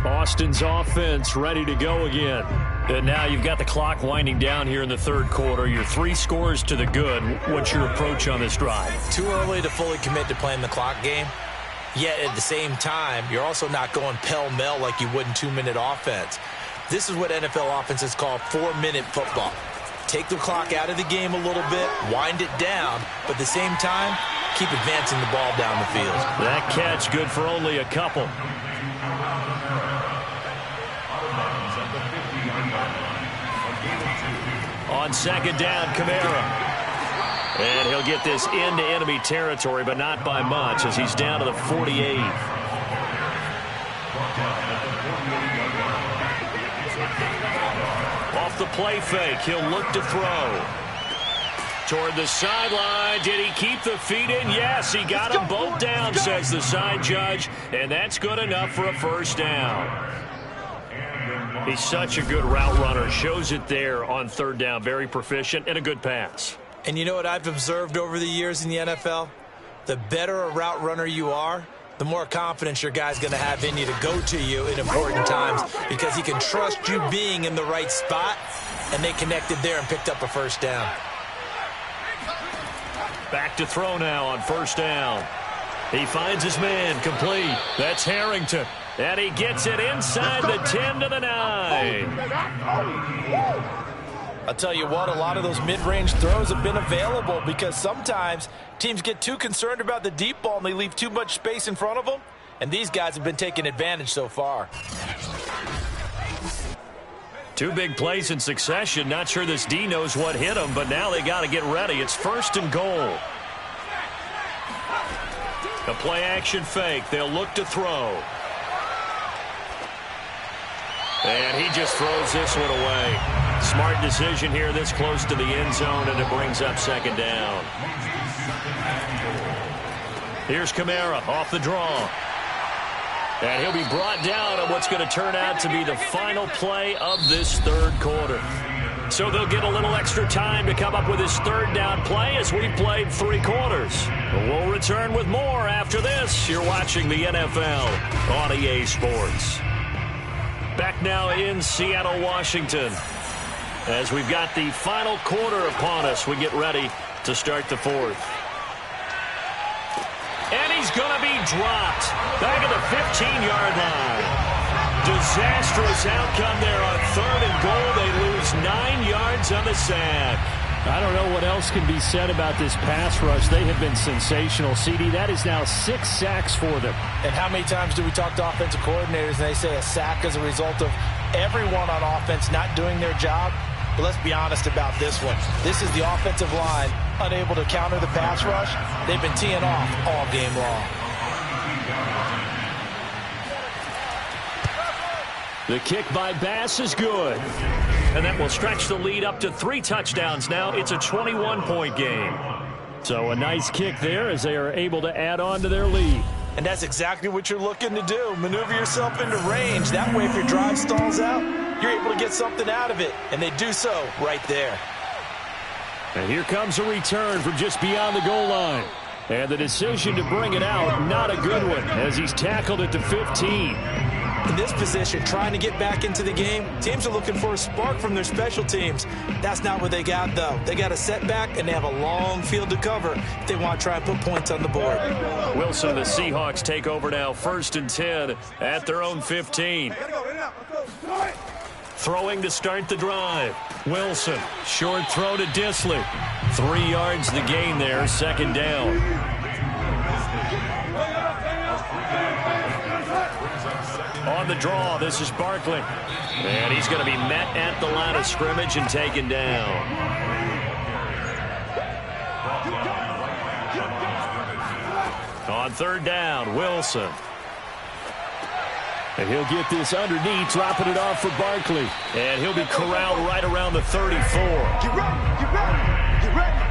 Austin's offense ready to go again. And now you've got the clock winding down here in the 3rd quarter. You're 3 scores to the good. What's your approach on this drive? Too early to fully commit to playing the clock game. Yet at the same time, you're also not going pell-mell like you would in 2-minute offense. This is what NFL offenses call 4-minute football. Take the clock out of the game a little bit, wind it down, but at the same time, keep advancing the ball down the field. That catch good for only a couple. On on second down, Kamara. And he'll get this into enemy territory, but not by much, as he's down to the 48. Off the play fake, he'll look to throw. Toward the sideline. Did he keep the feet in? Yes, he got them both down, says the side judge, and that's good enough for a first down. He's such a good route runner. Shows it there on third down. Very proficient and a good pass. And you know what I've observed over the years in the NFL? The better a route runner you are, the more confidence your guy's going to have in you to go to you in important times, because he can trust you being in the right spot, and they connected there and picked up a first down. Back to throw now on first down. He finds his man, complete. That's Harrington. And he gets it inside the 10 to the 9. I'll tell you what, a lot of those mid-range throws have been available, because sometimes teams get too concerned about the deep ball and they leave too much space in front of them, and these guys have been taking advantage so far. Two big plays in succession. Not sure this D knows what hit him, but now they got to get ready. It's first and goal. A play-action fake. They'll look to throw. And he just throws this one away. Smart decision here this close to the end zone, and it brings up second down. Here's Kamara off the draw. And he'll be brought down on what's going to turn out to be the final play of this third quarter. So they'll get a little extra time to come up with his third down play as we've played 3 quarters. We'll return with more after this. You're watching the NFL on EA Sports. Back now in Seattle, Washington, as we've got the final quarter upon us. We get ready to start the fourth. And he's going to be dropped back at the 15-yard line. Disastrous outcome there on third and goal. They lose 9 yards on the sack. I don't know what else can be said about this pass rush. They have been sensational, CD. That is now 6 sacks for them. And how many times do we talk to offensive coordinators and they say a sack is a result of everyone on offense not doing their job? But let's be honest about this one. This is the offensive line unable to counter the pass rush. They've been teeing off all game long. The kick by Bass is good. And that will stretch the lead up to 3 touchdowns now. It's a 21-point game. So a nice kick there as they are able to add on to their lead. And that's exactly what you're looking to do. Maneuver yourself into range. That way, if your drive stalls out, you're able to get something out of it. And they do so right there. And here comes a return from just beyond the goal line. And the decision to bring it out, not a good one, as he's tackled at the 15. In this position, trying to get back into the game, teams are looking for a spark from their special teams. That's not what they got, though. They got a setback, and they have a long field to cover if they want to try and put points on the board. Wilson, the Seahawks take over now, 1st and 10 at their own 15. Throwing to start the drive. Wilson, short throw to Disley. 3 yards the gain there, 2nd down. On the draw, this is Barkley. And he's going to be met at the line of scrimmage and taken down. On 3rd down, Wilson. And he'll get this underneath, dropping it off for Barkley. And he'll be corralled right around the 34. Get ready, get ready, get ready.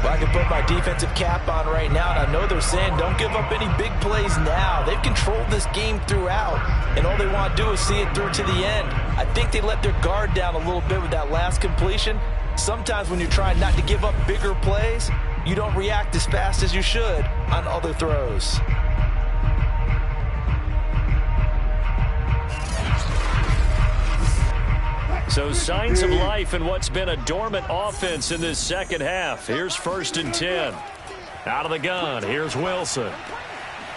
Well, I can put my defensive cap on right now, and I know they're saying don't give up any big plays now. They've controlled this game throughout, and all they want to do is see it through to the end. I think they let their guard down a little bit with that last completion. Sometimes when you're trying not to give up bigger plays, you don't react as fast as you should on other throws. So signs of life in what's been a dormant offense in this second half. Here's 1st and 10. Out of the gun, here's Wilson.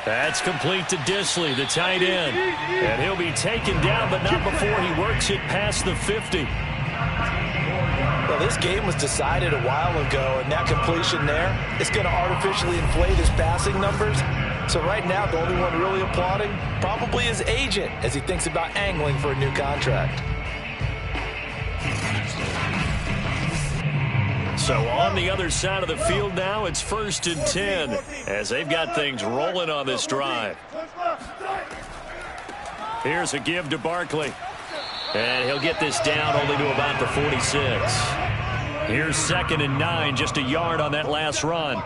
That's complete to Disley, the tight end. And he'll be taken down, but not before he works it past the 50. Well, this game was decided a while ago, and that completion there is going to artificially inflate his passing numbers. So right now, the only one really applauding probably his agent as he thinks about angling for a new contract. So on the other side of the field now, it's 1st and 10 as they've got things rolling on this drive. Here's a give to Barkley. And he'll get this down only to about the 46. Here's 2nd and 9, just a yard on that last run.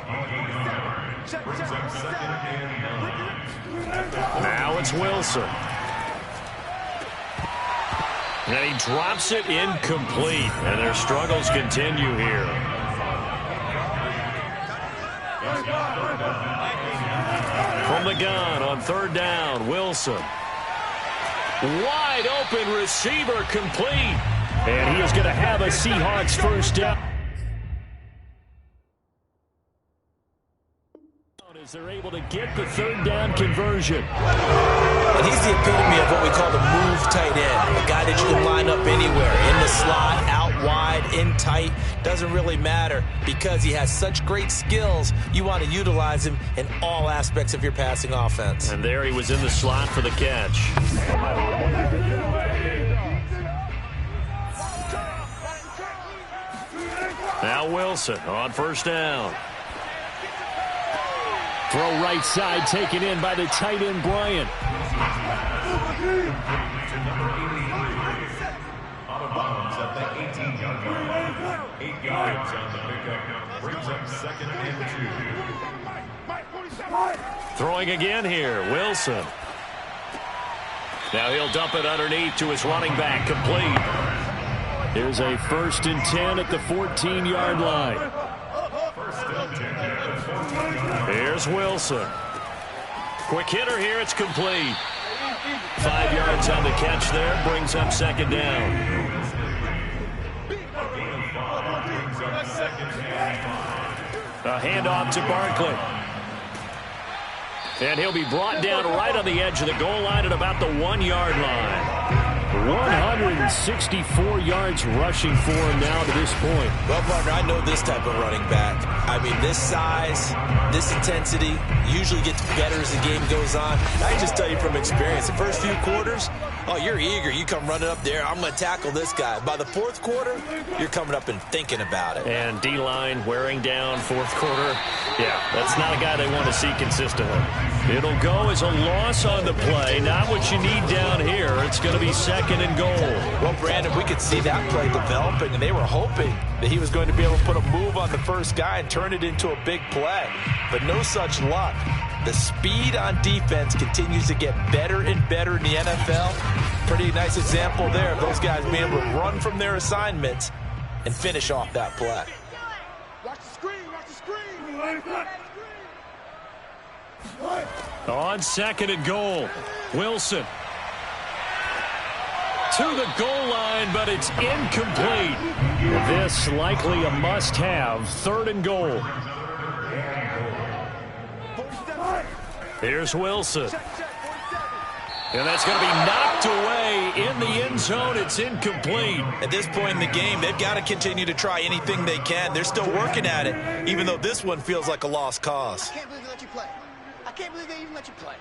Now it's Wilson. And he drops it incomplete. And their struggles continue here. From the gun on 3rd down, Wilson. Wide open receiver complete. And he is going to have a Seahawks 1st down. As they're able to get the 3rd down conversion. And he's the epitome of what we call the move tight end. A guy that you can line up anywhere. In the slot, out wide, in tight. Doesn't really matter because he has such great skills. You want to utilize him in all aspects of your passing offense. And there he was in the slot for the catch. Now Wilson on 1st down. Throw right side, taken in by the tight end, Bryant. Out of bounds at the 18-yard line. 8 yards on the pickup. Brings up 2nd and 2. Throwing again here, Wilson. Now he'll dump it underneath to his running back, complete. Here's a 1st and 10 at the 14-yard line. Here's Wilson. Quick hitter here, it's complete. 5 yards on the catch there, brings up 2nd down. A handoff to Barkley. And he'll be brought down right on the edge of the goal line at about the 1-yard line. 164 yards rushing for him now to this point. Well, partner, I know this type of running back. I mean, this size, this intensity usually gets better as the game goes on. I can just tell you from experience, the first few quarters, oh, you're eager. You come running up there, I'm going to tackle this guy. By the 4th quarter, you're coming up and thinking about it. And D-line wearing down 4th quarter. Yeah, that's not a guy they want to see consistently. It'll go as a loss on the play, not what you need down here. It's going to be 2nd and goal. Well, Brandon, we could see that play developing, and they were hoping that he was going to be able to put a move on the first guy and turn it into a big play. But no such luck. The speed on defense continues to get better and better in the NFL. Pretty nice example there of those guys being able to run from their assignments and finish off that play. Watch the screen, watch the screen. On 2nd and goal, Wilson. To the goal line, but it's incomplete. This likely a must-have, 3rd and goal. Here's Wilson. And that's going to be knocked away in the end zone. It's incomplete. At this point in the game, they've got to continue to try anything they can. They're still working at it, even though this one feels like a lost cause. I can't believe they let you play. I can't believe they even let you play.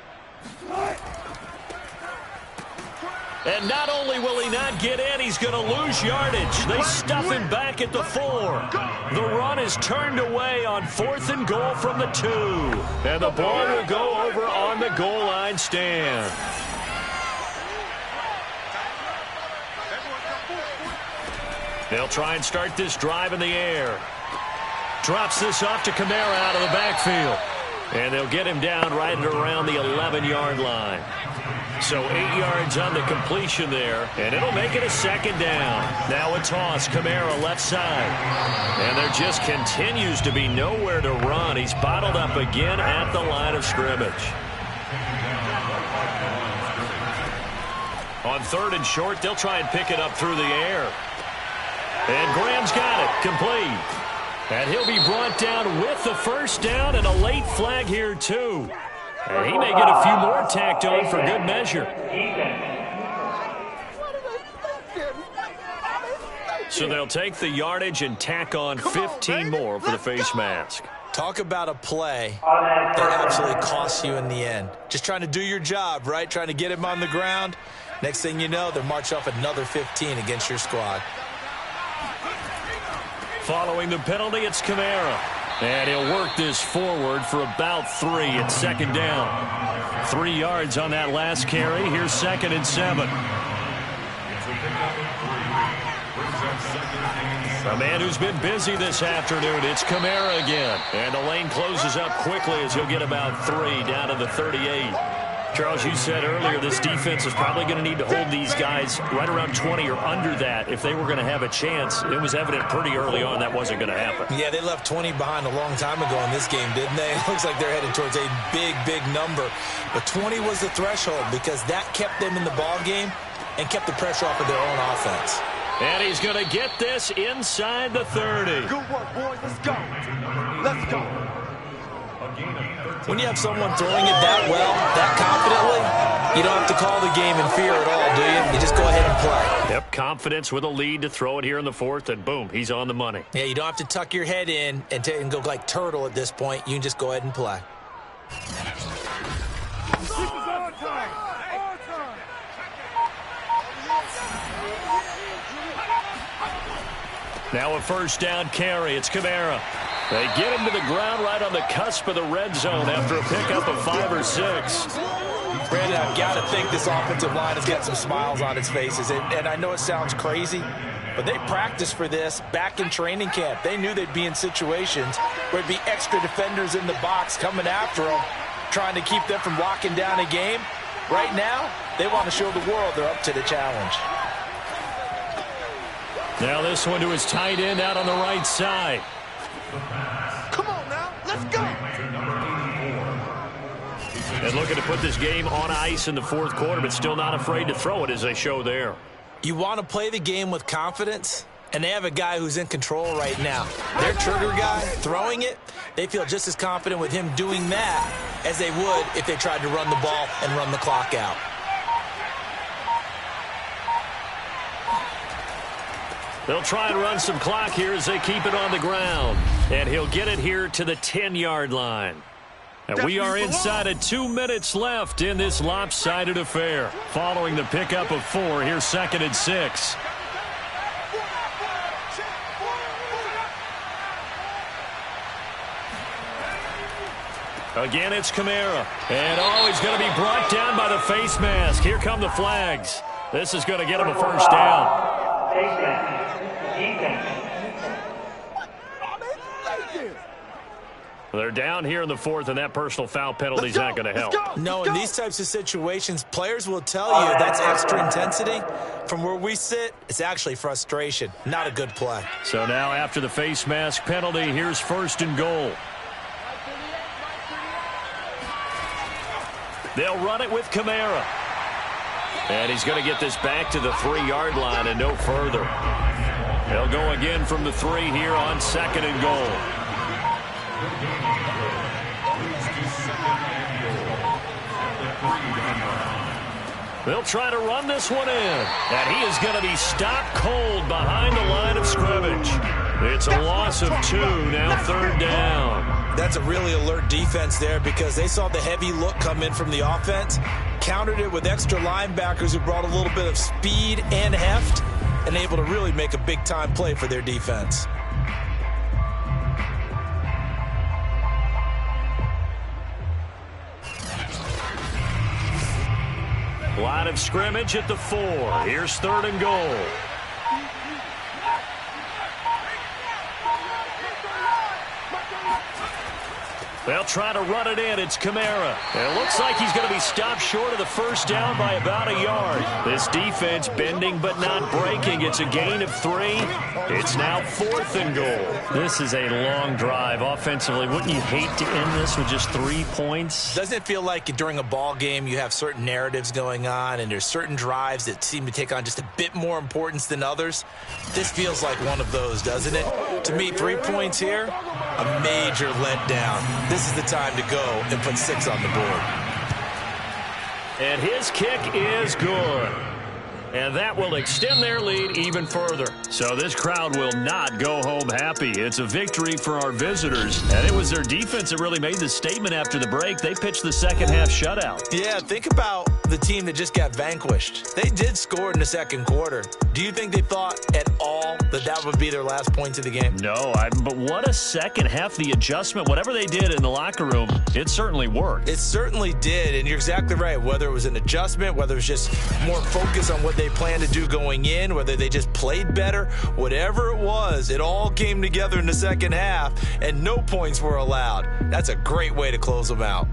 And not only will he not get in, he's going to lose yardage. They stuff him back at the 4. The run is turned away on 4th and goal from the 2. And the ball will go over on the goal line stand. They'll try and start this drive in the air. Drops this off to Kamara out of the backfield. And they'll get him down right at around the 11-yard line. So 8 yards on the completion there, and it'll make it a 2nd down. Now a toss, Kamara left side. And there just continues to be nowhere to run. He's bottled up again at the line of scrimmage. On 3rd and short, they'll try and pick it up through the air. And Graham's got it, complete. And he'll be brought down with the 1st down and a late flag here too. And he may get a few more tacked on for good measure. So they'll take the yardage and tack on 15 more for the face mask. Talk about a play that absolutely costs you in the end. Just trying to do your job, right? Trying to get him on the ground. Next thing you know, they're marching off another 15 against your squad. Following the penalty, it's Kamara. And he'll work this forward for about 3 at second down. 3 yards on that last carry. Here's 2nd and 7. A man who's been busy this afternoon, it's Kamara again. And the lane closes up quickly as he'll get about 3 down to the 38. Charles, you said earlier this defense is probably going to need to hold these guys right around 20 or under that if they were going to have a chance. It was evident pretty early on that wasn't going to happen. Yeah, they left 20 behind a long time ago in this game, didn't they? It looks like they're headed towards a big, big number. But 20 was the threshold because that kept them in the ball game and kept the pressure off of their own offense. And he's going to get this inside the 30. Good work, boys. Let's go. Let's go. When you have someone throwing it that well, that confidently, you don't have to call the game in fear at all, do you? You just go ahead and play. Yep, confidence with a lead to throw it here in the 4th, and boom, he's on the money. Yeah, you don't have to tuck your head in and go like turtle at this point. You can just go ahead and play. Now a first down carry. It's Kamara. They get him to the ground right on the cusp of the red zone after a pickup of 5 or 6. Brandon, I've got to think this offensive line has got some smiles on its faces. And I know it sounds crazy, but they practiced for this back in training camp. They knew they'd be in situations where there'd be extra defenders in the box coming after them, trying to keep them from locking down a game. Right now, they want to show the world they're up to the challenge. Now this one to his tight end out on the right side. Come on now. Let's go. And looking to put this game on ice in the 4th quarter, but still not afraid to throw it as they show there. You want to play the game with confidence, and they have a guy who's in control right now. Their trigger guy throwing it, they feel just as confident with him doing that as they would if they tried to run the ball and run the clock out. They'll try and run some clock here as they keep it on the ground. And he'll get it here to the 10-yard line. And we are inside of 2 minutes left in this lopsided affair. Following the pickup of 4, here's 2nd and 6. Again, it's Kamara. And he's going to be brought down by the face mask. Here come the flags. This is going to get him a first down. Face mask. Defense. They're down here in the 4th, and that personal foul penalty is not going to help. No, in these types of situations, players will tell you that's extra intensity. From where we sit, it's actually frustration. Not a good play. So now after the face mask penalty, here's 1st and goal. They'll run it with Kamara. And he's going to get this back to the 3-yard line and no further. They'll go again from the 3 here on 2nd and goal. They'll try to run this one in. And he is going to be stopped cold behind the line of scrimmage. It's a loss of 2, now 3rd down. That's a really alert defense there because they saw the heavy look come in from the offense, countered it with extra linebackers who brought a little bit of speed and heft, and able to really make a big-time play for their defense. Line of scrimmage at the 4. Here's 3rd and goal. They'll try to run it in. It's Kamara. And it looks like he's going to be stopped short of the first down by about a yard. This defense bending but not breaking. It's a gain of 3. It's now 4th and goal. This is a long drive offensively. Wouldn't you hate to end this with just 3 points? Doesn't it feel like during a ball game you have certain narratives going on and there's certain drives that seem to take on just a bit more importance than others? This feels like one of those, doesn't it? To me, 3 points here, a major letdown. This is the time to go and put 6 on the board. And his kick is good. And that will extend their lead even further. So this crowd will not go home happy. It's a victory for our visitors. And it was their defense that really made the statement after the break. They pitched the second-half shutout. Yeah, think about the team that just got vanquished. They did score in the second quarter. Do you think they thought at all that that would be their last points of the game? No, but what a second half. The adjustment, whatever they did in the locker room, it certainly worked. It certainly did, and you're exactly right. Whether it was an adjustment, whether it was just more focus on what they planned to do going in, whether they just played better, whatever it was, it all came together in the second half, and no points were allowed. That's a great way to close them out.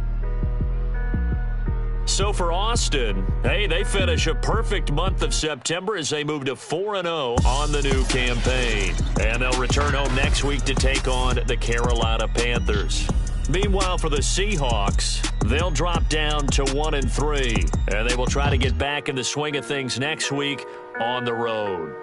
So for Austin, hey, they finish a perfect month of September as they move to 4-0 on the new campaign. And they'll return home next week to take on the Carolina Panthers. Meanwhile, for the Seahawks, they'll drop down to 1-3, and they will try to get back in the swing of things next week on the road.